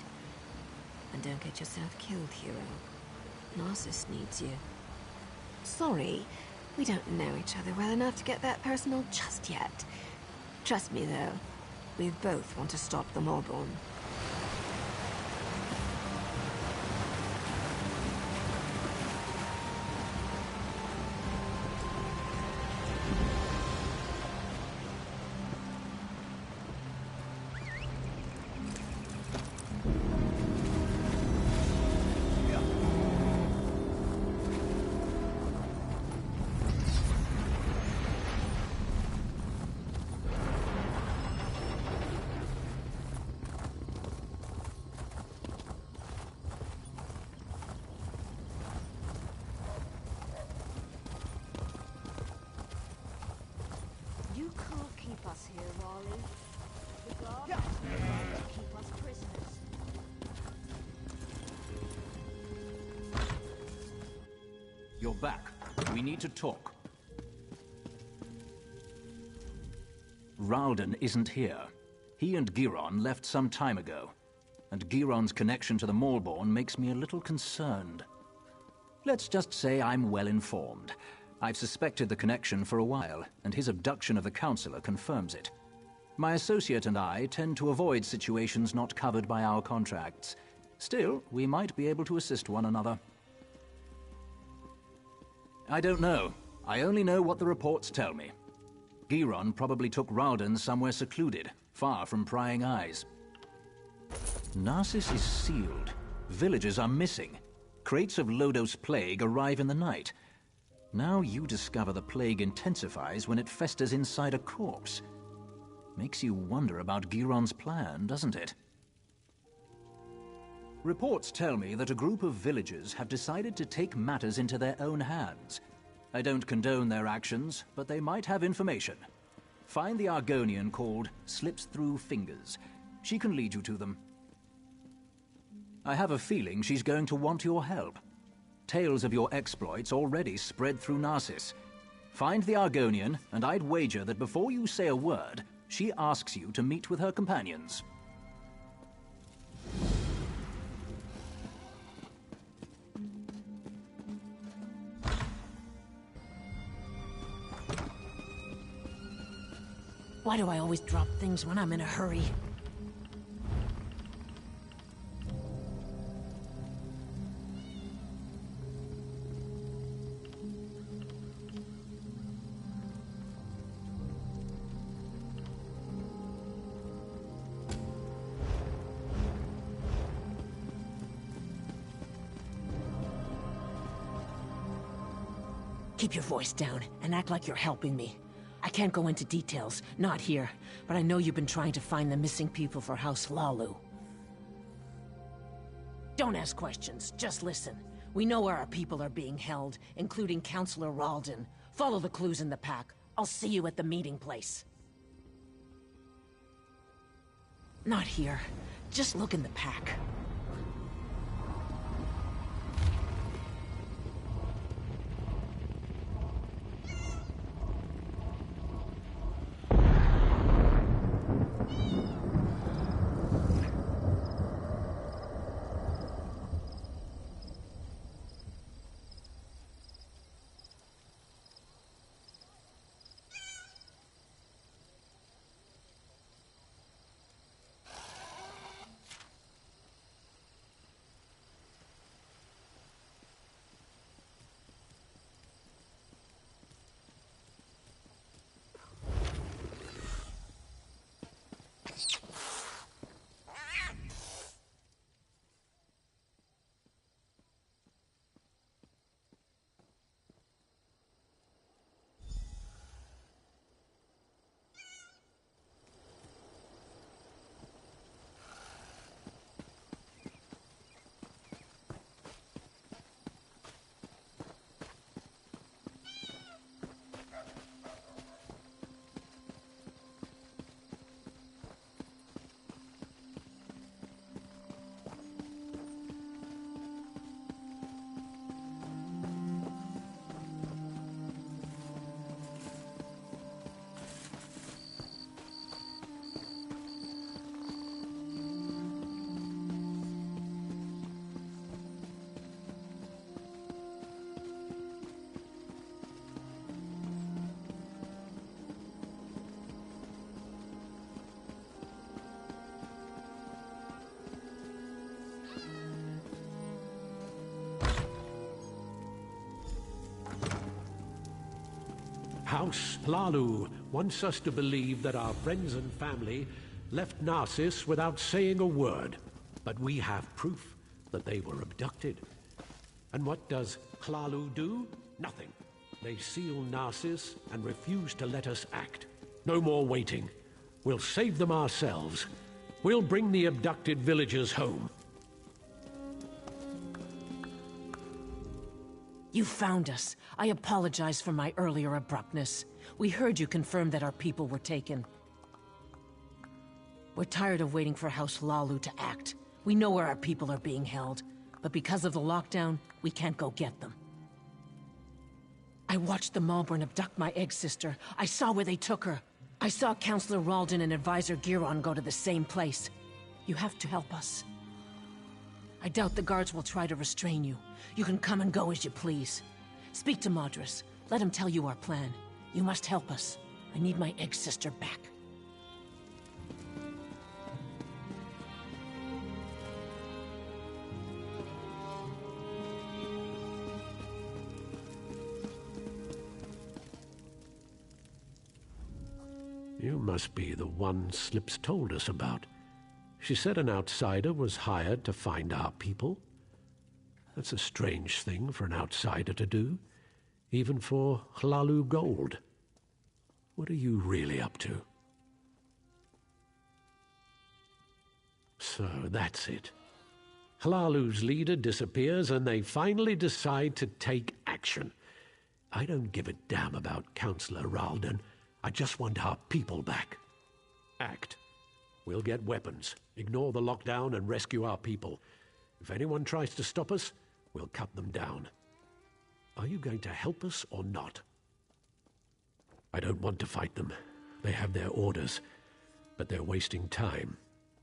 And don't get yourself killed, hero. Narcissus needs you. Sorry, we don't know each other well enough to get that personal just yet. Trust me, though. We both want to stop the Malborn. You can't keep us here, Raleigh. The guards to keep us prisoners. You're back. We need to talk. Ralden isn't here. He and Giron left some time ago. And Giron's connection to the Malborn makes me a little concerned. Let's just say I'm well informed. I've suspected the connection for a while, and his abduction of the Councillor confirms it. My associate and I tend to avoid situations not covered by our contracts. Still, we might be able to assist one another. I don't know. I only know what the reports tell me. Giron probably took Ralden somewhere secluded, far from prying eyes. Narcissus is sealed. Villagers are missing. Crates of Lodos plague arrive in the night. Now you discover the plague intensifies when it festers inside a corpse. Makes you wonder about Giron's plan, doesn't it? Reports tell me that a group of villagers have decided to take matters into their own hands. I don't condone their actions, but they might have information. Find the Argonian called Slips Through Fingers. She can lead you to them. I have a feeling she's going to want your help. Tales of your exploits already spread through Narcissus. Find the Argonian, and I'd wager that before you say a word, she asks you to meet with her companions. Why do I always drop things when I'm in a hurry? Keep your voice down and act like you're helping me. I can't go into details, not here, but I know you've been trying to find the missing people for House Lalu. Don't ask questions, just listen. We know where our people are being held, including Councillor Ralden. Follow the clues in the pack. I'll see you at the meeting place. Not here. Just look in the pack. House Hlalu wants us to believe that our friends and family left Narcissus without saying a word. But we have proof that they were abducted. And what does Hlalu do? Nothing. They seal Narcissus and refuse to let us act. No more waiting. We'll save them ourselves. We'll bring the abducted villagers home. You found us. I apologize for my earlier abruptness. We heard you confirm that our people were taken. We're tired of waiting for House Hlalu to act. We know where our people are being held, but because of the lockdown, we can't go get them. I watched the Malborn abduct my egg sister. I saw where they took her. I saw Counselor Ralden and Advisor Giron go to the same place. You have to help us. I doubt the guards will try to restrain you. You can come and go as you please. Speak to Madras. Let him tell you our plan. You must help us. I need my egg sister back. You must be the one Slips told us about. She said an outsider was hired to find our people. That's a strange thing for an outsider to do, even for Hlalu Gold. What are you really up to? So that's it. Hlalu's leader disappears and they finally decide to take action. I don't give a damn about Counselor Ralden. I just want our people back. Act. We'll get weapons, ignore the lockdown, and rescue our people. If anyone tries to stop us, we'll cut them down. Are you going to help us or not? I don't want to fight them. They have their orders, but they're wasting time.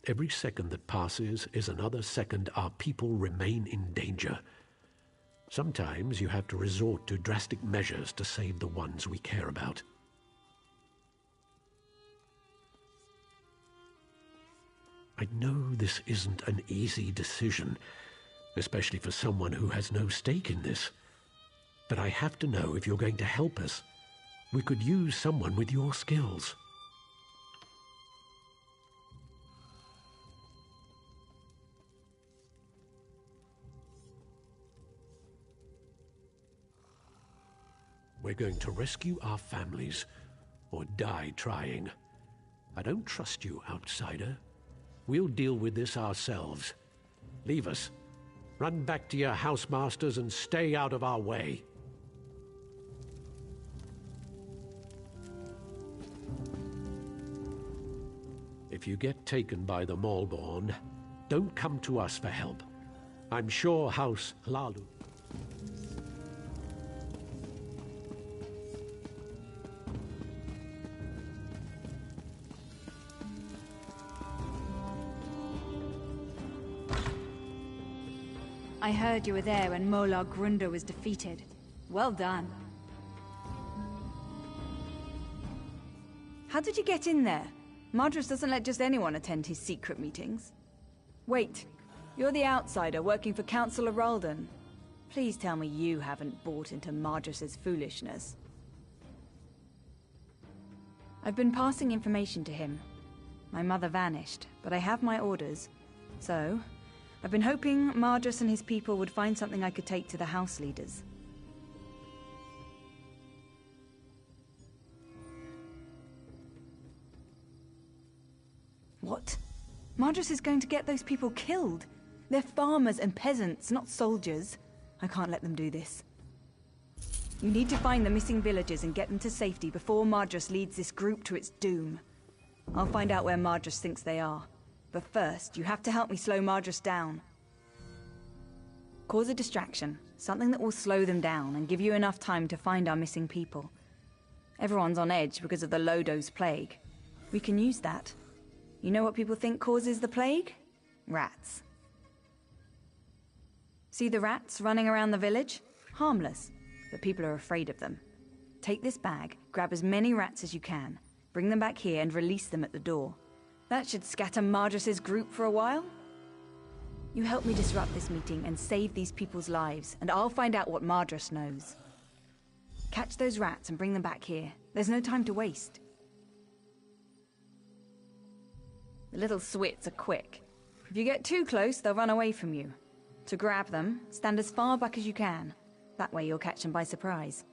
Every second that passes is another second our people remain in danger. Sometimes you have to resort to drastic measures to save the ones we care about. I know this isn't an easy decision, especially for someone who has no stake in this. But I have to know if you're going to help us. We could use someone with your skills. We're going to rescue our families, or die trying. I don't trust you, outsider. We'll deal with this ourselves. Leave us. Run back to your housemasters and stay out of our way. If you get taken by the Maulborn, don't come to us for help. I'm sure House Hlalu... I heard you were there when Molar Grunder was defeated. Well done. How did you get in there? Madras doesn't let just anyone attend his secret meetings. Wait, you're the outsider working for Councillor Ralden. Please tell me you haven't bought into Madras's foolishness. I've been passing information to him. My mother vanished, but I have my orders. So, I've been hoping Madras and his people would find something I could take to the house leaders. What? Madras is going to get those people killed. They're farmers and peasants, not soldiers. I can't let them do this. You need to find the missing villagers and get them to safety before Madras leads this group to its doom. I'll find out where Madras thinks they are. But first, you have to help me slow Madras down. Cause a distraction, something that will slow them down and give you enough time to find our missing people. Everyone's on edge because of the Lodo's plague. We can use that. You know what people think causes the plague? Rats. See the rats running around the village? Harmless, but people are afraid of them. Take this bag, grab as many rats as you can, bring them back here and release them at the door. That should scatter Madras's group for a while. You help me disrupt this meeting and save these people's lives, and I'll find out what Madras knows. Catch those rats and bring them back here. There's no time to waste. The little swits are quick. If you get too close, they'll run away from you. To grab them, stand as far back as you can. That way you'll catch them by surprise.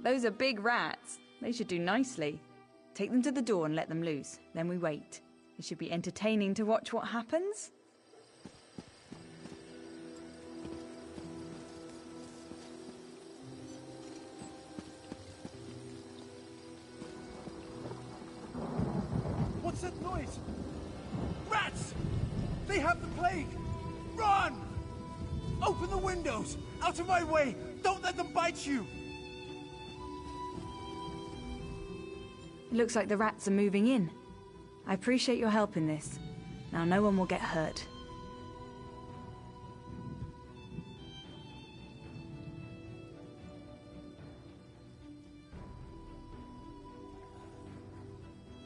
Those are big rats. They should do nicely. Take them to the door and let them loose. Then we wait. It should be entertaining to watch what happens. that noise? Rats! They have the plague! Run! Open the windows! Out of my way! Don't let them bite you! It looks like the rats are moving in. I appreciate your help in this. Now no one will get hurt.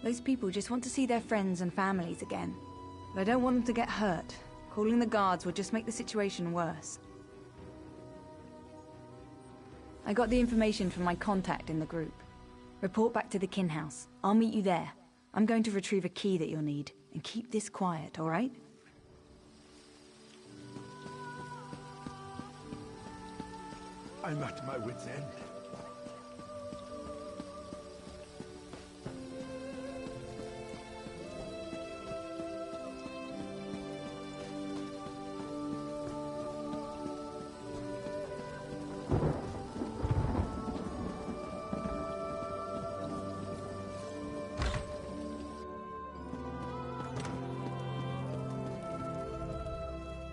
Those people just want to see their friends and families again. But I don't want them to get hurt. Calling the guards will just make the situation worse. I got the information from my contact in the group. Report back to the kin house. I'll meet you there. I'm going to retrieve a key that you'll need. And keep this quiet, all right? I'm at my wit's end.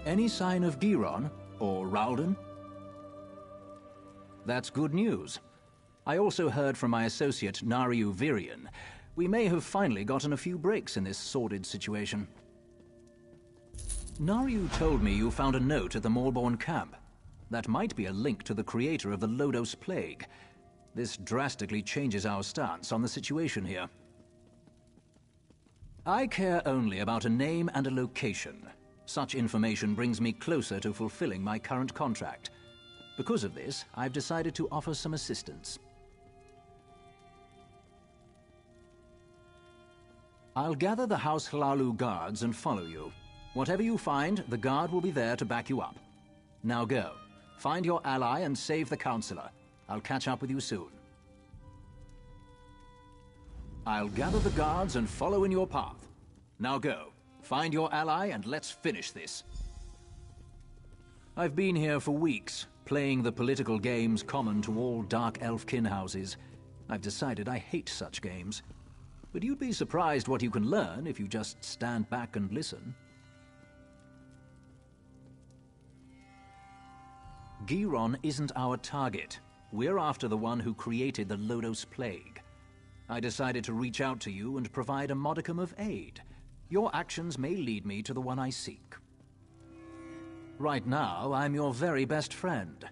Any sign of Giron or Ralden? That's good news. I also heard from my associate, Nariu Virian. We may have finally gotten a few breaks in this sordid situation. Nariu told me you found a note at the Morborn camp. That might be a link to the creator of the Lodos Plague. This drastically changes our stance on the situation here. I care only about a name and a location. Such information brings me closer to fulfilling my current contract. Because of this, I've decided to offer some assistance. I'll gather the House Hlalu guards and follow you. Whatever you find, the guard will be there to back you up. Now go. Find your ally and save the Counselor. I'll catch up with you soon. I'll gather the guards and follow in your path. Now go. Find your ally and let's finish this. I've been here for weeks, playing the political games common to all Dark Elf kin houses. I've decided I hate such games. But you'd be surprised what you can learn if you just stand back and listen. Giron isn't our target. We're after the one who created the Lodos Plague. I decided to reach out to you and provide a modicum of aid. Your actions may lead me to the one I seek. Right now, I'm your very best friend.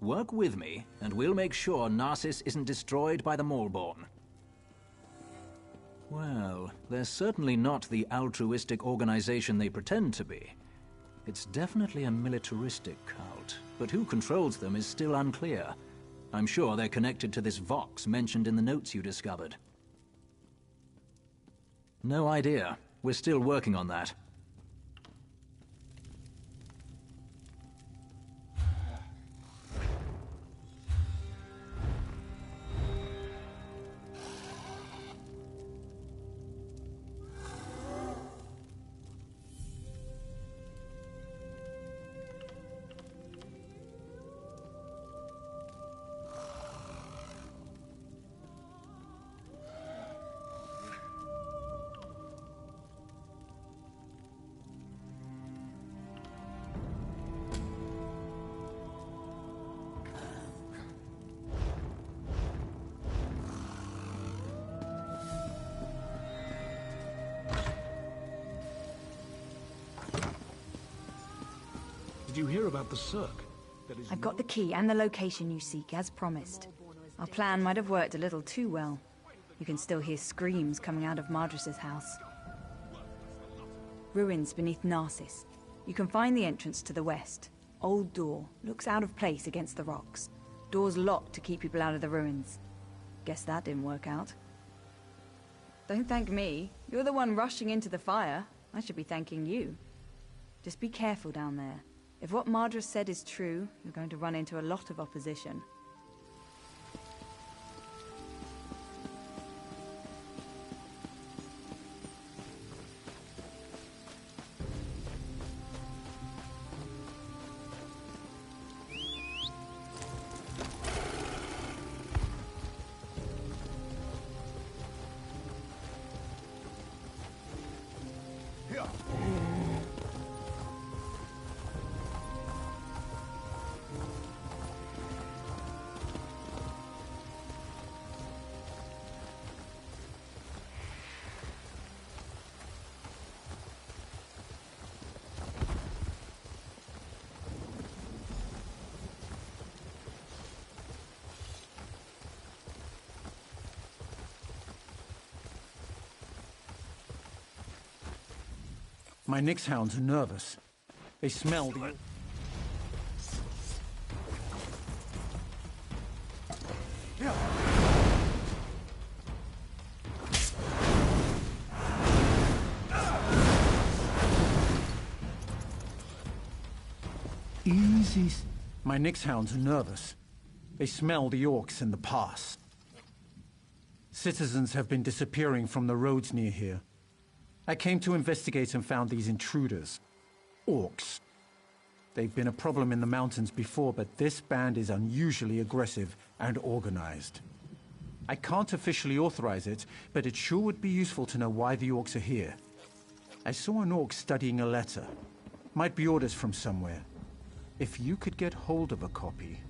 Work with me, and we'll make sure Narcissus isn't destroyed by the Maulborn. Well, they're certainly not the altruistic organization they pretend to be. It's definitely a militaristic cult, but who controls them is still unclear. I'm sure they're connected to this Vox mentioned in the notes you discovered. No idea. We're still working on that. Did you hear about the Cirque? I've got the key and the location you seek, as promised. Our plan might have worked a little too well. You can still hear screams coming out of Madris's house. Ruins beneath Narcissus. You can find the entrance to the west. Old door. Looks out of place against the rocks. Door's locked to keep people out of the ruins. Guess that didn't work out. Don't thank me. You're the one rushing into the fire. I should be thanking you. Just be careful down there. If what Madris said is true, you're going to run into a lot of opposition. My Nyx hounds are nervous. They smell the... Easy. My Nyx hounds are nervous. They smell the orcs in the pass. Citizens have been disappearing from the roads near here. I came to investigate and found these intruders. Orcs. They've been a problem in the mountains before, but this band is unusually aggressive and organized. I can't officially authorize it, but it sure would be useful to know why the orcs are here. I saw an orc studying a letter. Might be orders from somewhere. If you could get hold of a copy...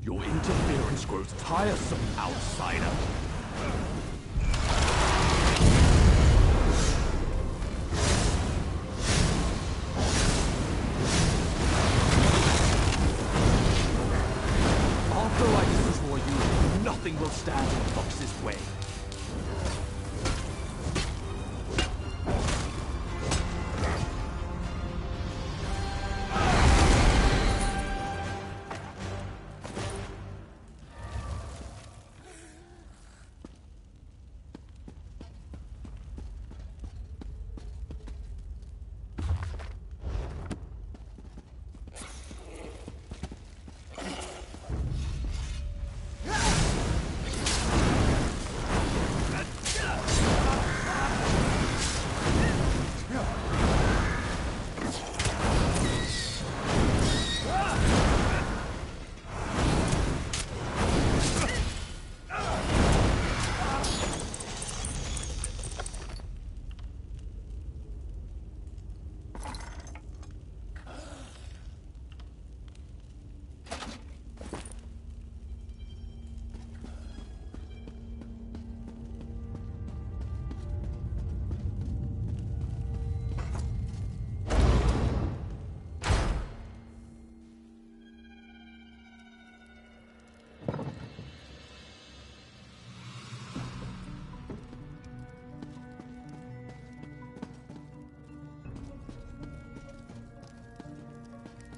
Your interference grows tiresome, outsider.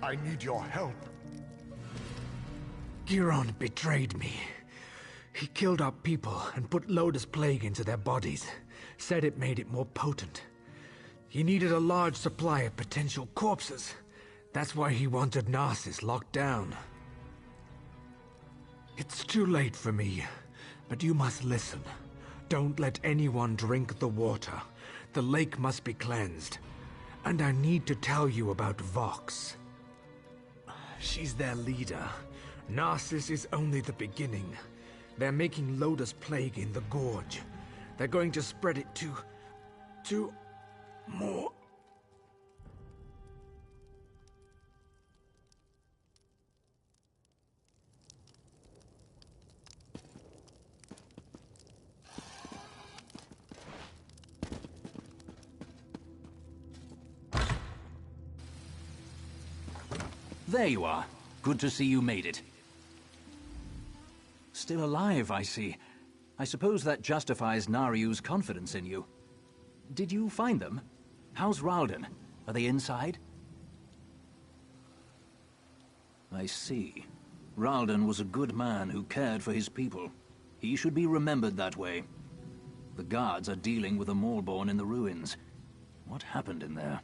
I need your help. Giron betrayed me. He killed our people and put Loda's plague into their bodies. Said it made it more potent. He needed a large supply of potential corpses. That's why he wanted Narcissus locked down. It's too late for me, but you must listen. Don't let anyone drink the water. The lake must be cleansed. And I need to tell you about Vox. She's their leader. Narcissus is only the beginning. They're making Loda's plague in the gorge. They're going to spread it to more. There you are. Good to see you made it. Still alive, I see. I suppose that justifies Nariu's confidence in you. Did you find them? How's Ralden? Are they inside? I see. Ralden was a good man who cared for his people. He should be remembered that way. The guards are dealing with a Maulborn in the ruins. What happened in there?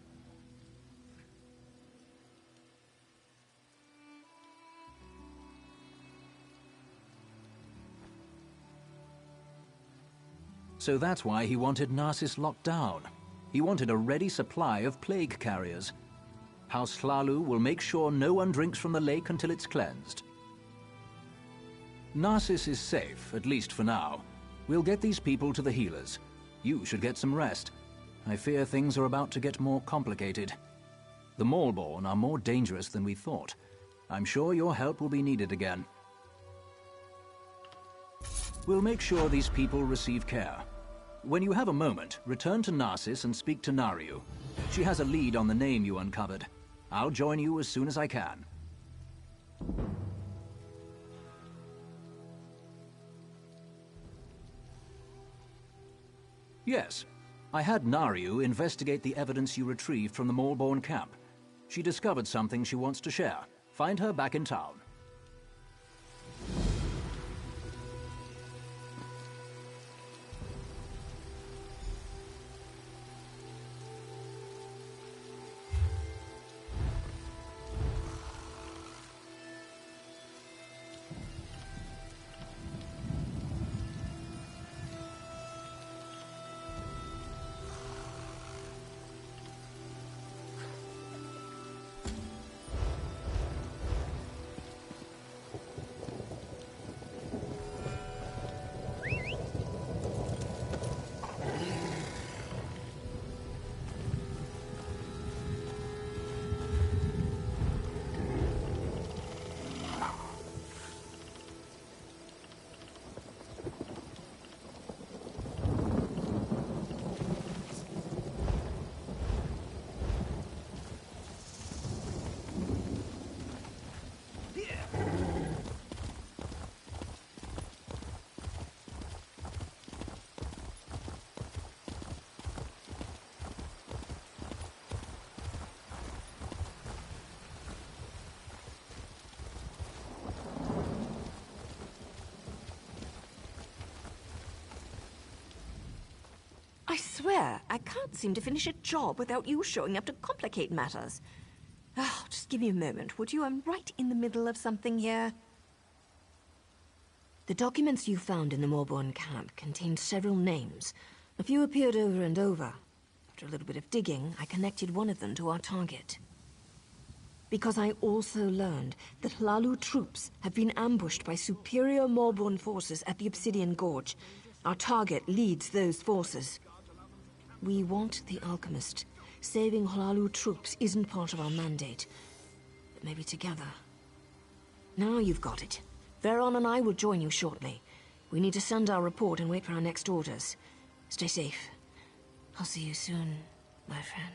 So that's why he wanted Narcissus locked down. He wanted a ready supply of plague carriers. House Hlalu will make sure no one drinks from the lake until it's cleansed. Narcissus is safe, at least for now. We'll get these people to the healers. You should get some rest. I fear things are about to get more complicated. The Maulborn are more dangerous than we thought. I'm sure your help will be needed again. We'll make sure these people receive care. When you have a moment, return to Narcissus and speak to Nariu. She has a lead on the name you uncovered. I'll join you as soon as I can. Yes. I had Nariu investigate the evidence you retrieved from the Maulborn camp. She discovered something she wants to share. Find her back in town. I swear, I can't seem to finish a job without you showing up to complicate matters. Oh, just give me a moment, would you? I'm right in the middle of something here. The documents you found in the Maulborn camp contained several names. A few appeared over and over. After a little bit of digging, I connected one of them to our target. Because I also learned that Hlalu troops have been ambushed by superior Maulborn forces at the Obsidian Gorge. Our target leads those forces. We want the Alchemist. Saving Hlalu troops isn't part of our mandate. But maybe together. Now you've got it. Veron and I will join you shortly. We need to send our report and wait for our next orders. Stay safe. I'll see you soon, my friend.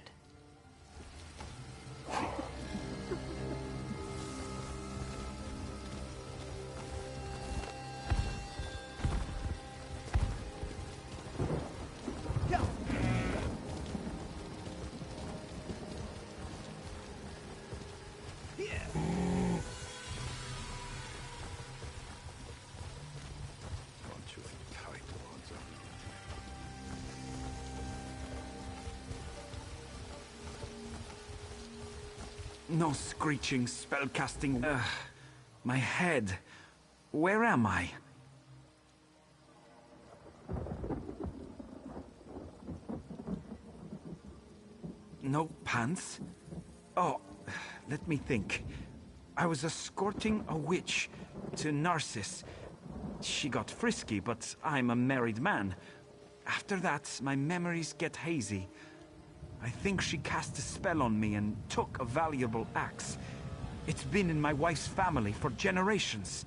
No screeching, spellcasting. My head. Where am I? No pants? Oh, let me think. I was escorting a witch to Narcissus. She got frisky, but I'm a married man. After that, my memories get hazy. I think she cast a spell on me and took a valuable axe. It's been in my wife's family for generations.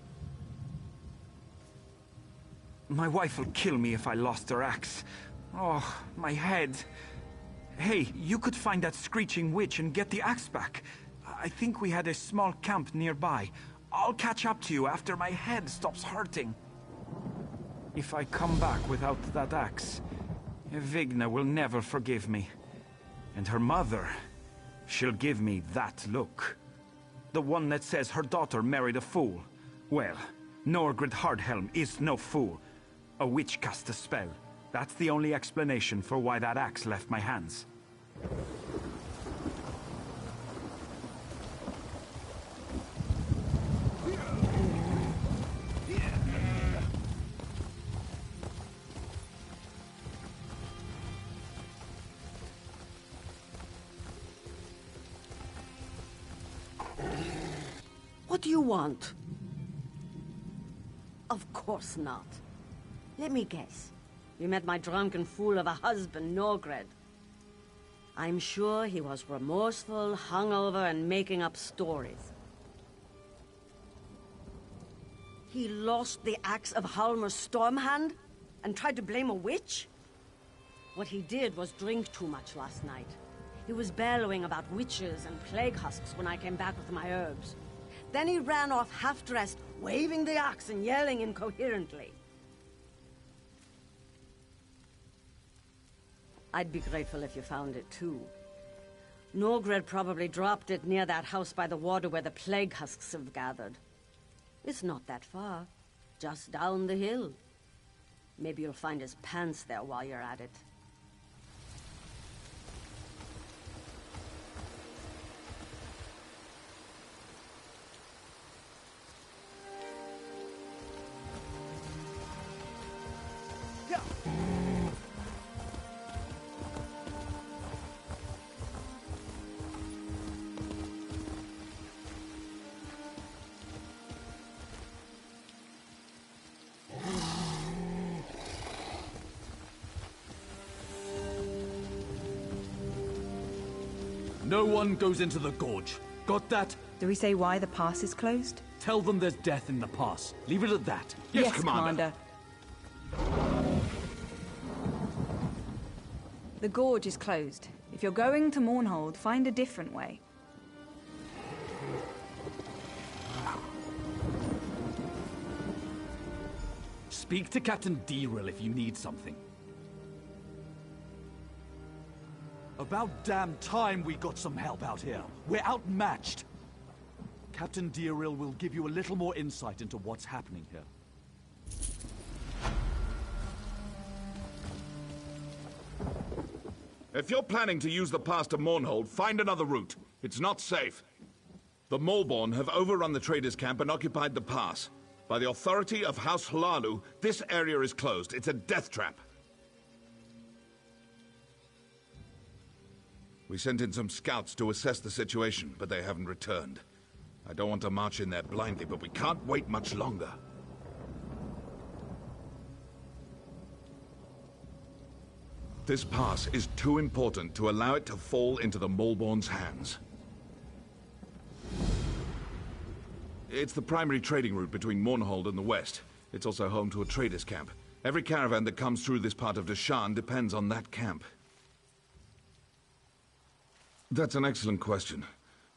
My wife will kill me if I lost her axe. Oh, my head. Hey, you could find that screeching witch and get the axe back. I think we had a small camp nearby. I'll catch up to you after my head stops hurting. If I come back without that axe, Vigna will never forgive me. And her mother, she'll give me that look. The one that says her daughter married a fool. Well, Norgrid Hardhelm is no fool. A witch cast a spell. That's the only explanation for why that axe left my hands. What do you want? Of course not. Let me guess. You met my drunken fool of a husband, Norgred. I'm sure he was remorseful, hungover, and making up stories. He lost the axe of Halmer's Stormhand and tried to blame a witch? What he did was drink too much last night. He was bellowing about witches and plague husks when I came back with my herbs. Then he ran off half-dressed, waving the axe and yelling incoherently. I'd be grateful if you found it, too. Norgred probably dropped it near that house by the water where the plague husks have gathered. It's not that far. Just down the hill. Maybe you'll find his pants there while you're at it. No one goes into the gorge. Got that? Do we say why the pass is closed? Tell them there's death in the pass. Leave it at that. Yes, Commander. The gorge is closed. If you're going to Mournhold, find a different way. Speak to Captain Deril if you need something. About damn time we got some help out here. We're outmatched. Captain Deril will give you a little more insight into what's happening here. If you're planning to use the pass to Mournhold, find another route. It's not safe. The Maulborn have overrun the traders' camp and occupied the pass. By the authority of House Hlalu, this area is closed. It's a death trap. We sent in some scouts to assess the situation, but they haven't returned. I don't want to march in there blindly, but we can't wait much longer. This pass is too important to allow it to fall into the Maulborn's hands. It's the primary trading route between Mournhold and the west. It's also home to a trader's camp. Every caravan that comes through this part of Deshaan depends on that camp. That's an excellent question.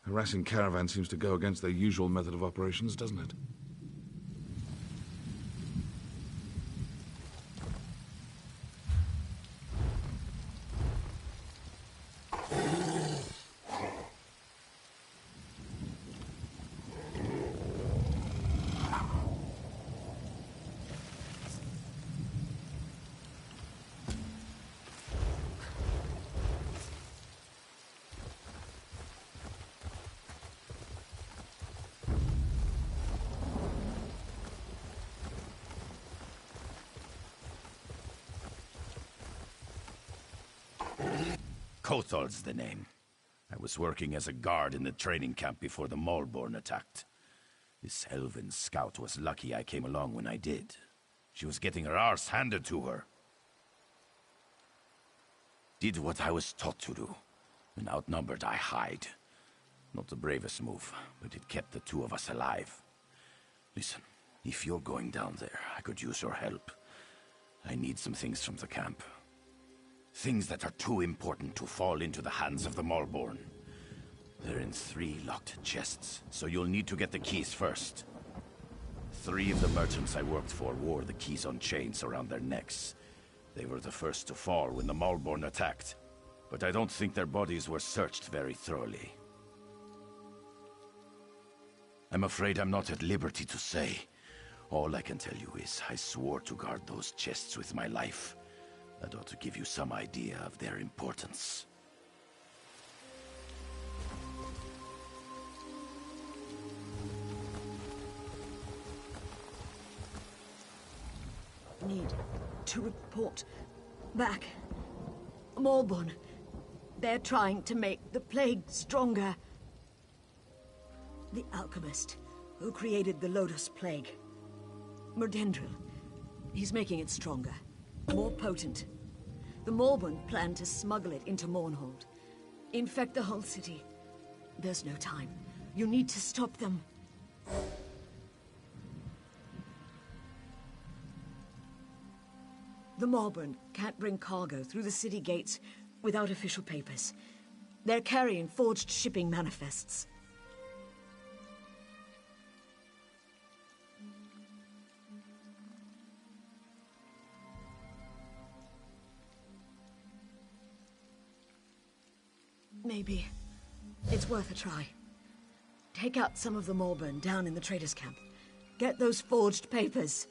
Harassing caravan seems to go against their usual method of operations, doesn't it? Kothol's the name. I was working as a guard in the training camp before the Maulborn attacked. This elven scout was lucky I came along when I did. She was getting her arse handed to her. Did what I was taught to do. When outnumbered, I hide. Not the bravest move, but it kept the two of us alive. Listen, if you're going down there, I could use your help. I need some things from the camp. Things that are too important to fall into the hands of the Maulborn. They're in 3 locked chests, so you'll need to get the keys first. 3 of the merchants I worked for wore the keys on chains around their necks. They were the first to fall when the Maulborn attacked, but I don't think their bodies were searched very thoroughly. I'm afraid I'm not at liberty to say. All I can tell you is I swore to guard those chests with my life. That ought to give you some idea of their importance. Need to report back. Maulborn. They're trying to make the plague stronger. The alchemist who created the Lotus Plague. Merdendril. He's making it stronger. More potent. The Maulborn plan to smuggle it into Mournhold. Infect the whole city. There's no time. You need to stop them. The Maulborn can't bring cargo through the city gates without official papers. They're carrying forged shipping manifests. Maybe it's worth a try. Take out some of the Maulborn down in the traders' camp. Get those forged papers.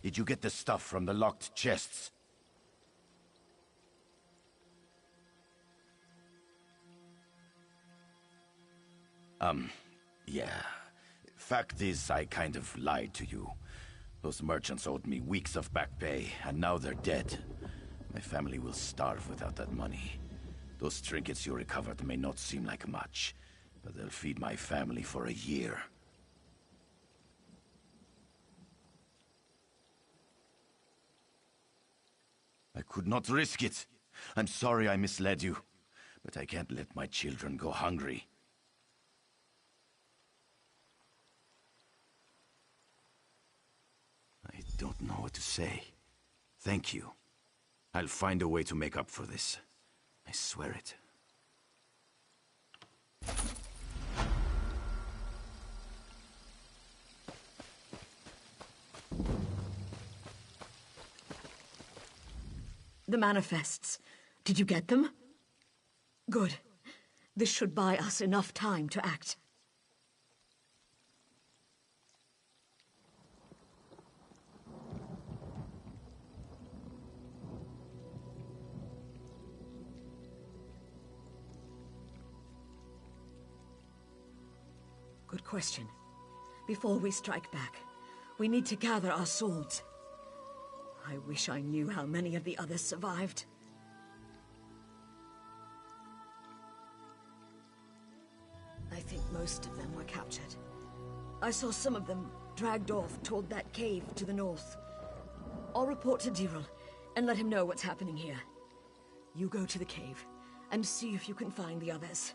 Did you get the stuff from the locked chests? Yeah. Fact is, I kind of lied to you. Those merchants owed me weeks of back pay, and now they're dead. My family will starve without that money. Those trinkets you recovered may not seem like much, but they'll feed my family for a year. I could not risk it. I'm sorry I misled you, but I can't let my children go hungry. I don't know what to say. Thank you. I'll find a way to make up for this. I swear it. The manifests. Did you get them? Good. This should buy us enough time to act. Good question. Before we strike back, we need to gather our swords. I wish I knew how many of the others survived. I think most of them were captured. I saw some of them dragged off toward that cave to the north. I'll report to Diril and let him know what's happening here. You go to the cave and see if you can find the others.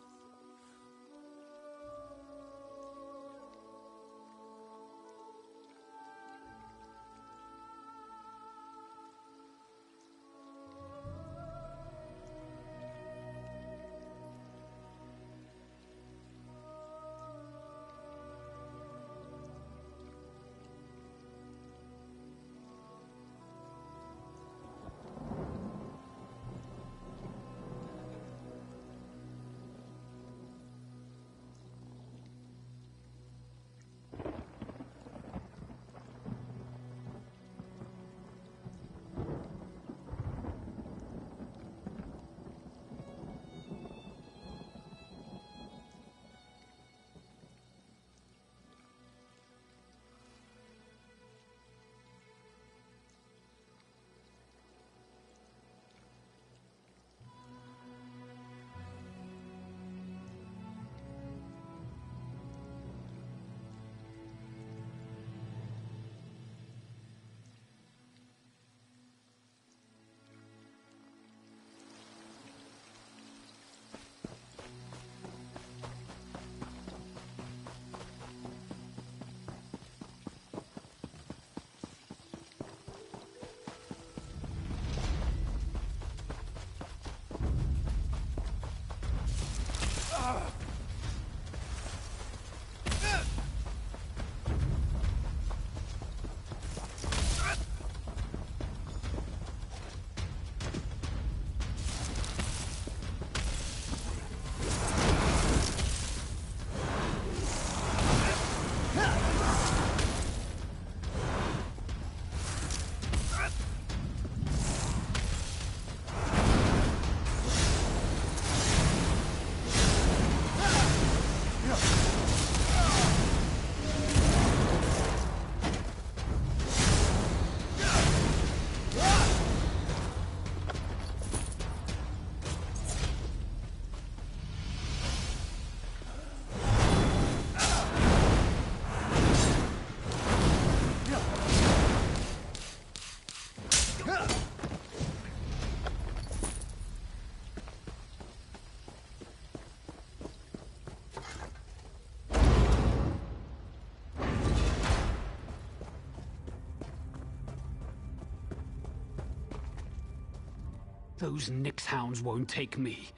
Those Nyx hounds won't take me.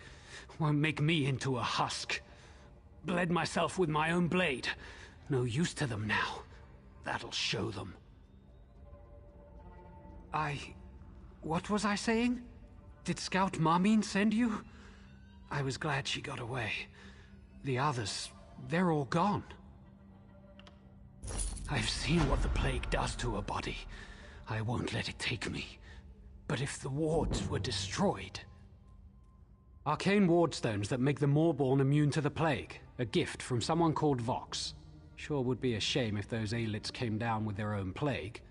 Won't make me into a husk. Bled myself with my own blade. No use to them now. That'll show them. What was I saying? Did Scout Marmine send you? I was glad she got away. The others, they're all gone. I've seen what the plague does to a body. I won't let it take me. But if the wards were destroyed... Arcane wardstones that make the Moorborn immune to the plague. A gift from someone called Vox. Sure would be a shame if those Aelits came down with their own plague.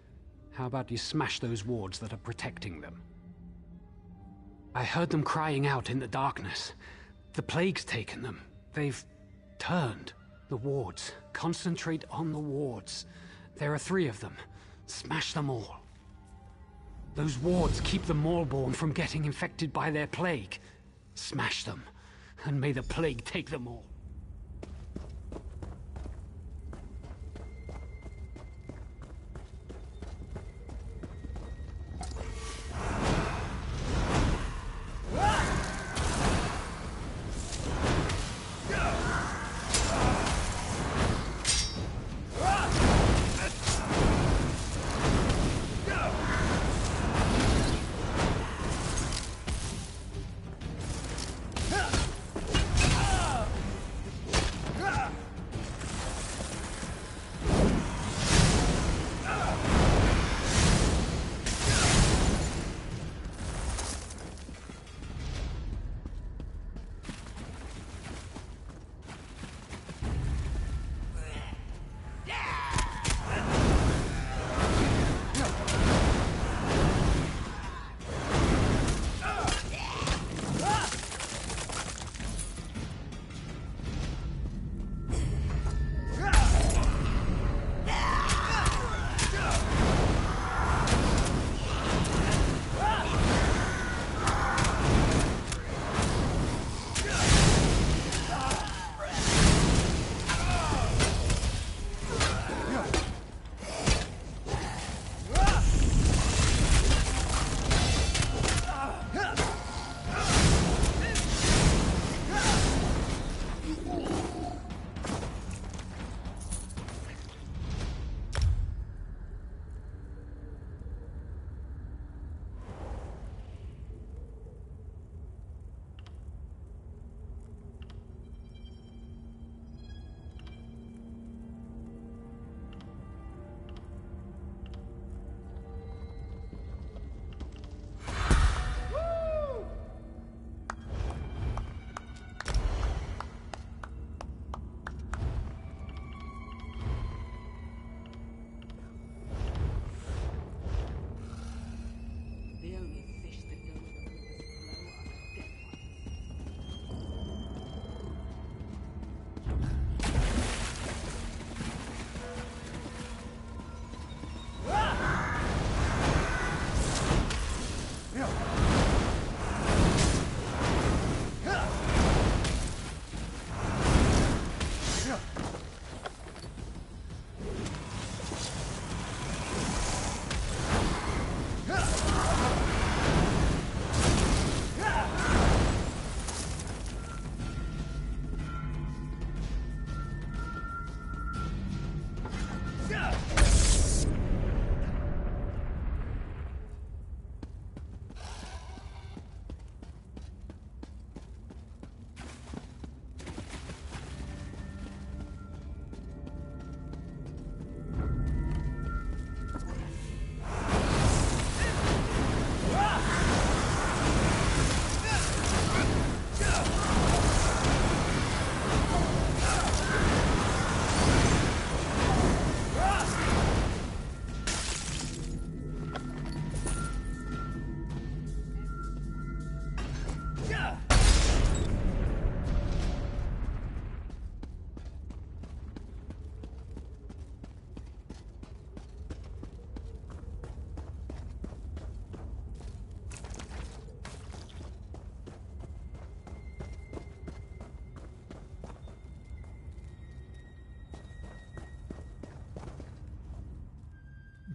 How about you smash those wards that are protecting them? I heard them crying out in the darkness. The plague's taken them. They've turned. The wards. Concentrate on the wards. There are 3 of them. Smash them all. Those wards keep the Moorborn from getting infected by their plague. Smash them, and may the plague take them all.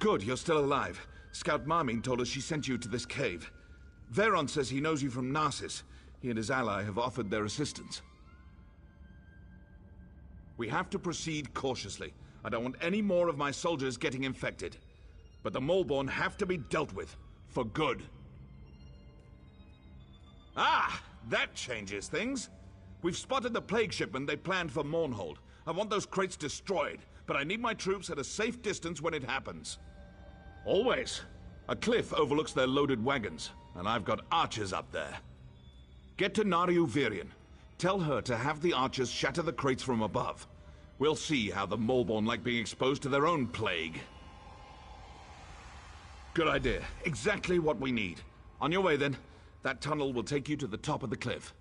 Good, you're still alive. Scout Marmin told us she sent you to this cave. Veron says he knows you from Narcissus. He and his ally have offered their assistance. We have to proceed cautiously. I don't want any more of my soldiers getting infected. But the Maulborn have to be dealt with. For good. Ah! That changes things. We've spotted the plague shipment they planned for Mournhold. I want those crates destroyed, but I need my troops at a safe distance when it happens. Always. A cliff overlooks their loaded wagons, and I've got archers up there. Get to Nariu Virion. Tell her to have the archers shatter the crates from above. We'll see how the Maulborn like being exposed to their own plague. Good idea. Exactly what we need. On your way, then. That tunnel will take you to the top of the cliff.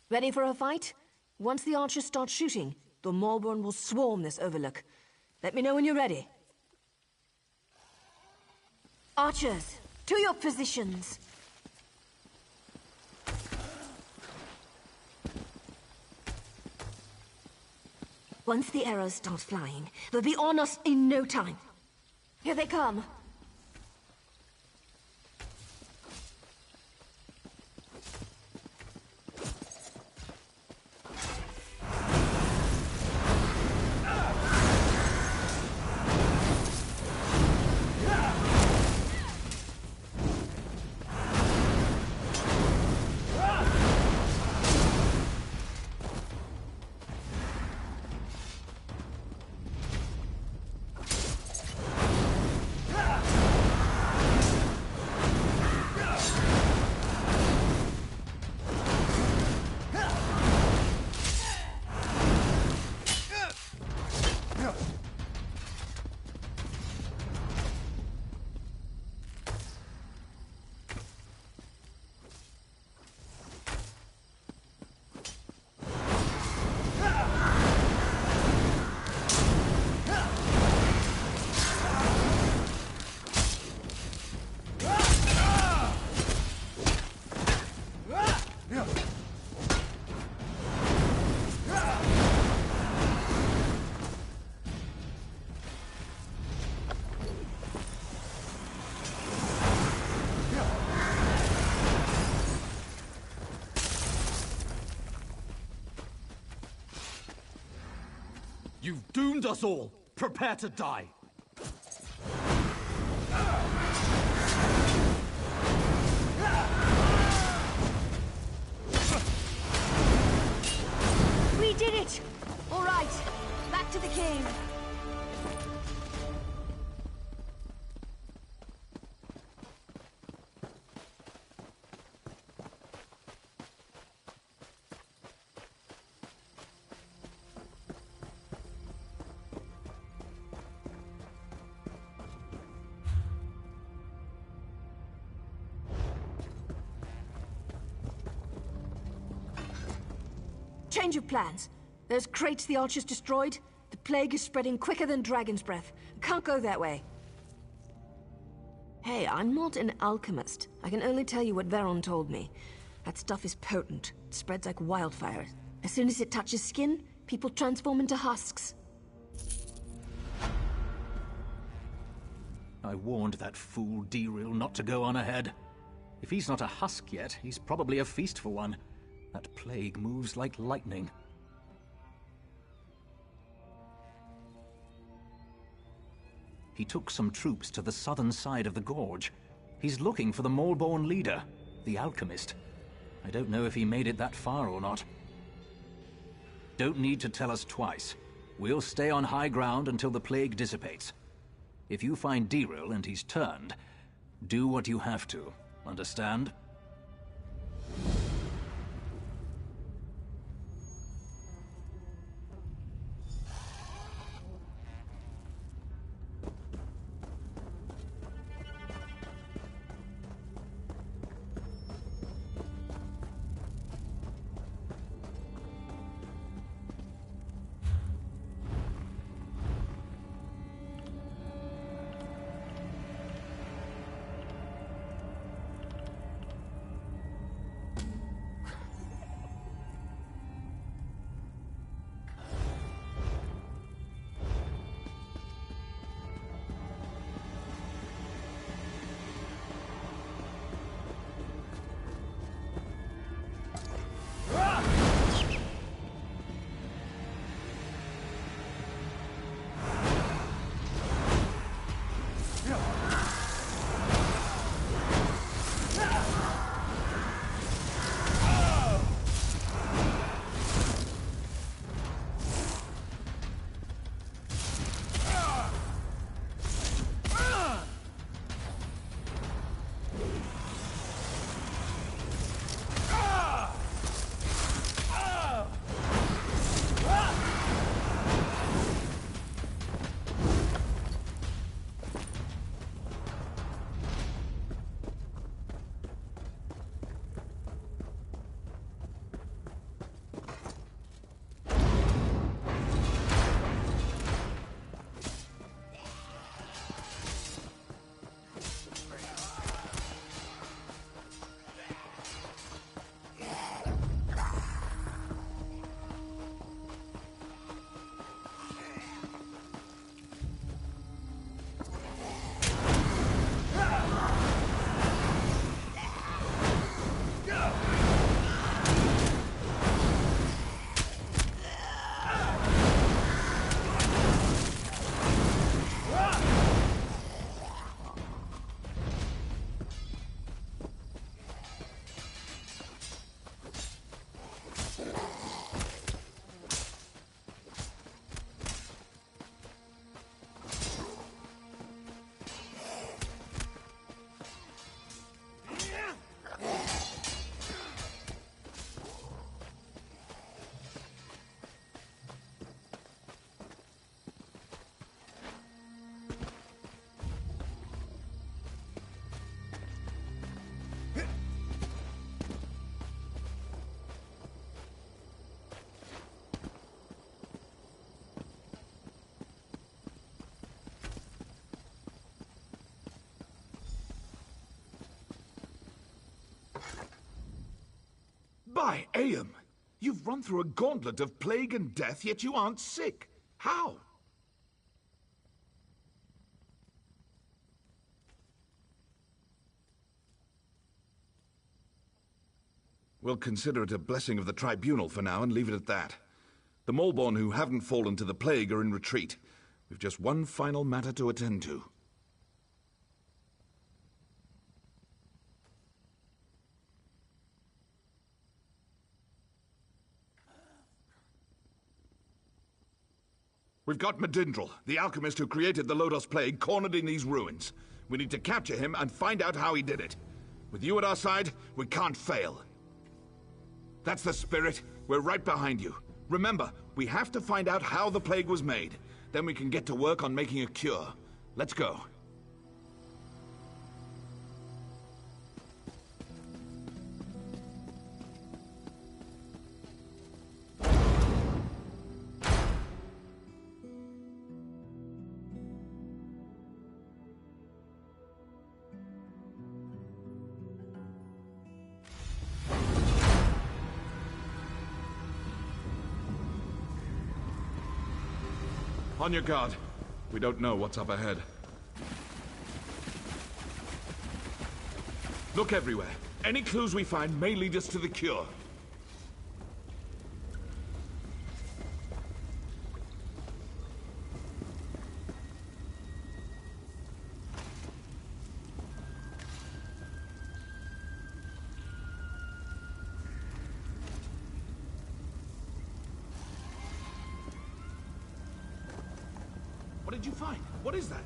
Ready for a fight? Once the archers start shooting, the Maulborn will swarm this overlook. Let me know when you're ready. Archers, to your positions! Once the arrows start flying, they'll be on us in no time. Here they come. You've doomed us all! Prepare to die! We did it! All right, back to the cave. Change of plans. There's crates the archers destroyed. The plague is spreading quicker than dragon's breath. Can't go that way. Hey, I'm not an alchemist. I can only tell you what Veron told me. That stuff is potent. It spreads like wildfire. As soon as it touches skin, people transform into husks. I warned that fool Deril not to go on ahead. If he's not a husk yet, he's probably a feast for one. That plague moves like lightning. He took some troops to the southern side of the gorge. He's looking for the Maulborn leader, the alchemist. I don't know if he made it that far or not. Don't need to tell us twice. We'll stay on high ground until the plague dissipates. If you find Deril and he's turned, do what you have to. Understand? Why, Aeum? You've run through a gauntlet of plague and death, yet you aren't sick. How? We'll consider it a blessing of the tribunal for now and leave it at that. The Malborn who haven't fallen to the plague are in retreat. We've just one final matter to attend to. We've got Medindral, the alchemist who created the Lodos Plague, cornered in these ruins. We need to capture him and find out how he did it. With you at our side, we can't fail. That's the spirit. We're right behind you. Remember, we have to find out how the plague was made. Then we can get to work on making a cure. Let's go. On your guard. We don't know what's up ahead. Look everywhere. Any clues we find may lead us to the cure. What did you find? What is that?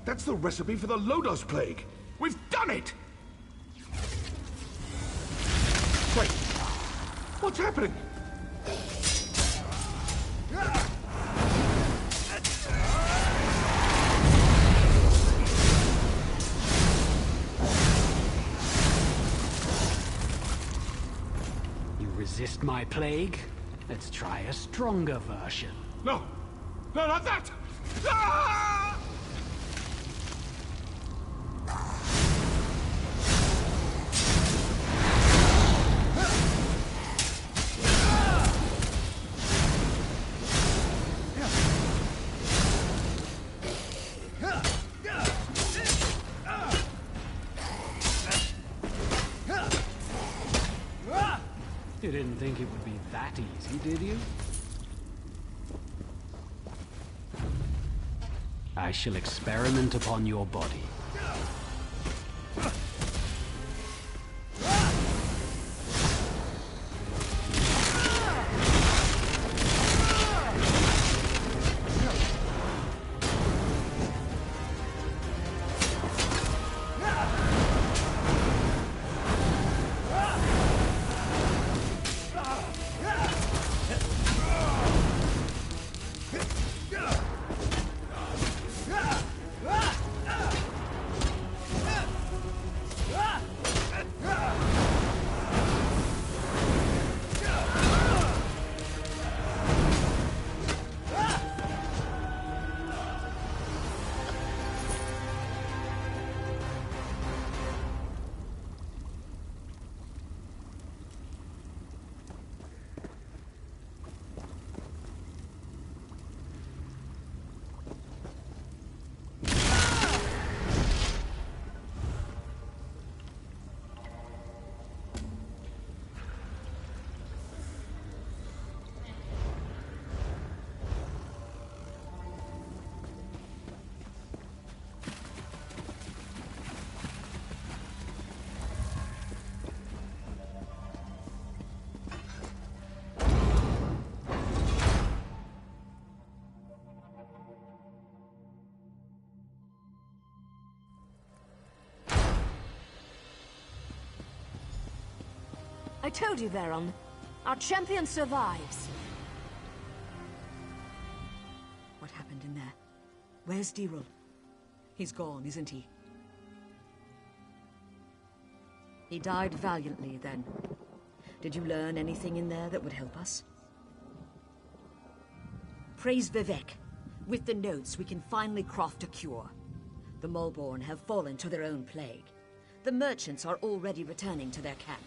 That's the recipe for the Lodos Plague! We've done it! Wait! What's happening? Resist my plague? Let's try a stronger version. No! No, not that! Ah! You didn't think it would be that easy, did you? I shall experiment upon your body. I told you, Veron. Our champion survives. What happened in there? Where's Dirul? He's gone, isn't he? He died valiantly, then. Did you learn anything in there that would help us? Praise Vivek. With the notes, we can finally craft a cure. The Mulborn have fallen to their own plague. The merchants are already returning to their camp.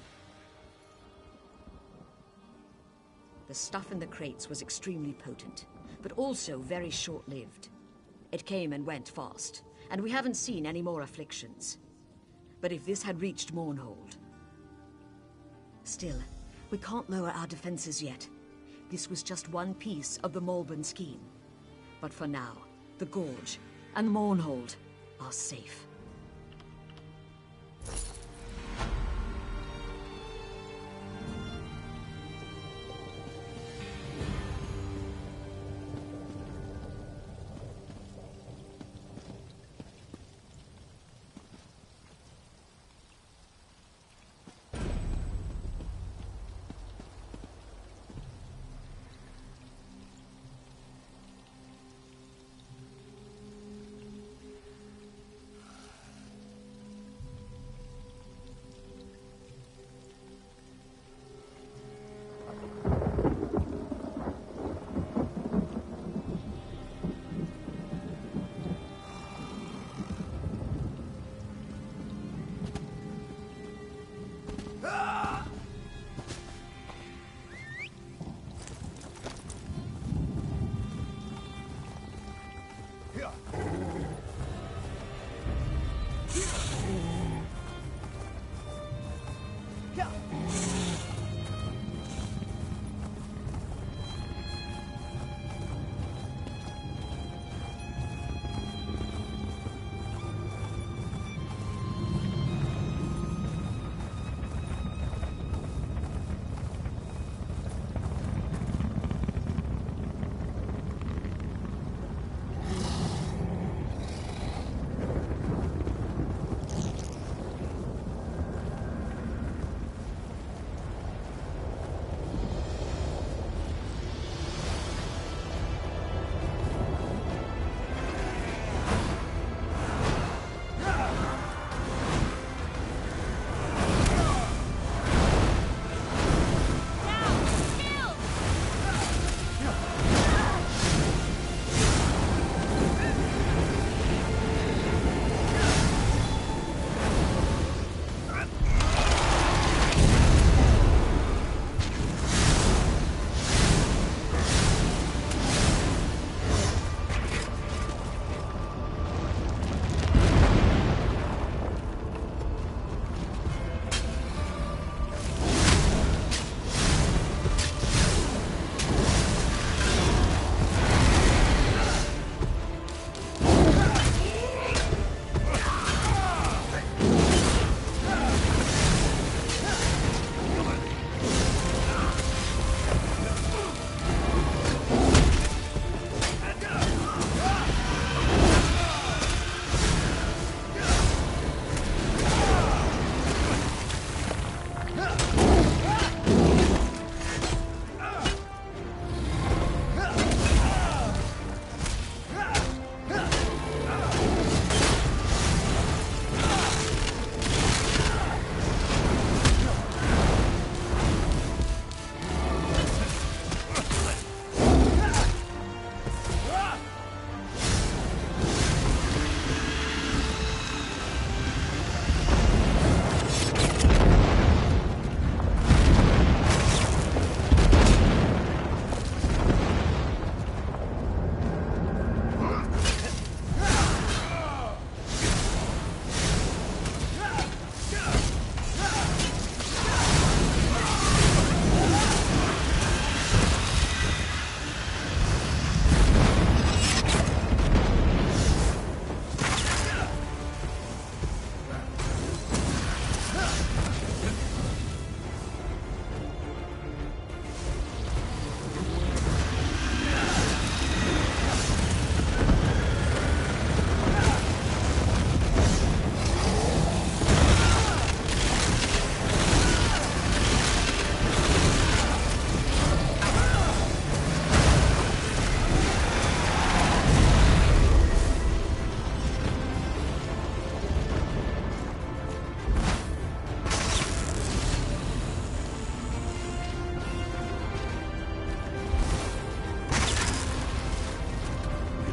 The stuff in the crates was extremely potent, but also very short-lived. It came and went fast, and we haven't seen any more afflictions. But if this had reached Mournhold... Still, we can't lower our defenses yet. This was just one piece of the Mulborn scheme. But for now, the Gorge and Mournhold are safe.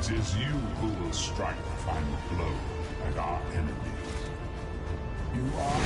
It is you who will strike the final blow at our enemies. You are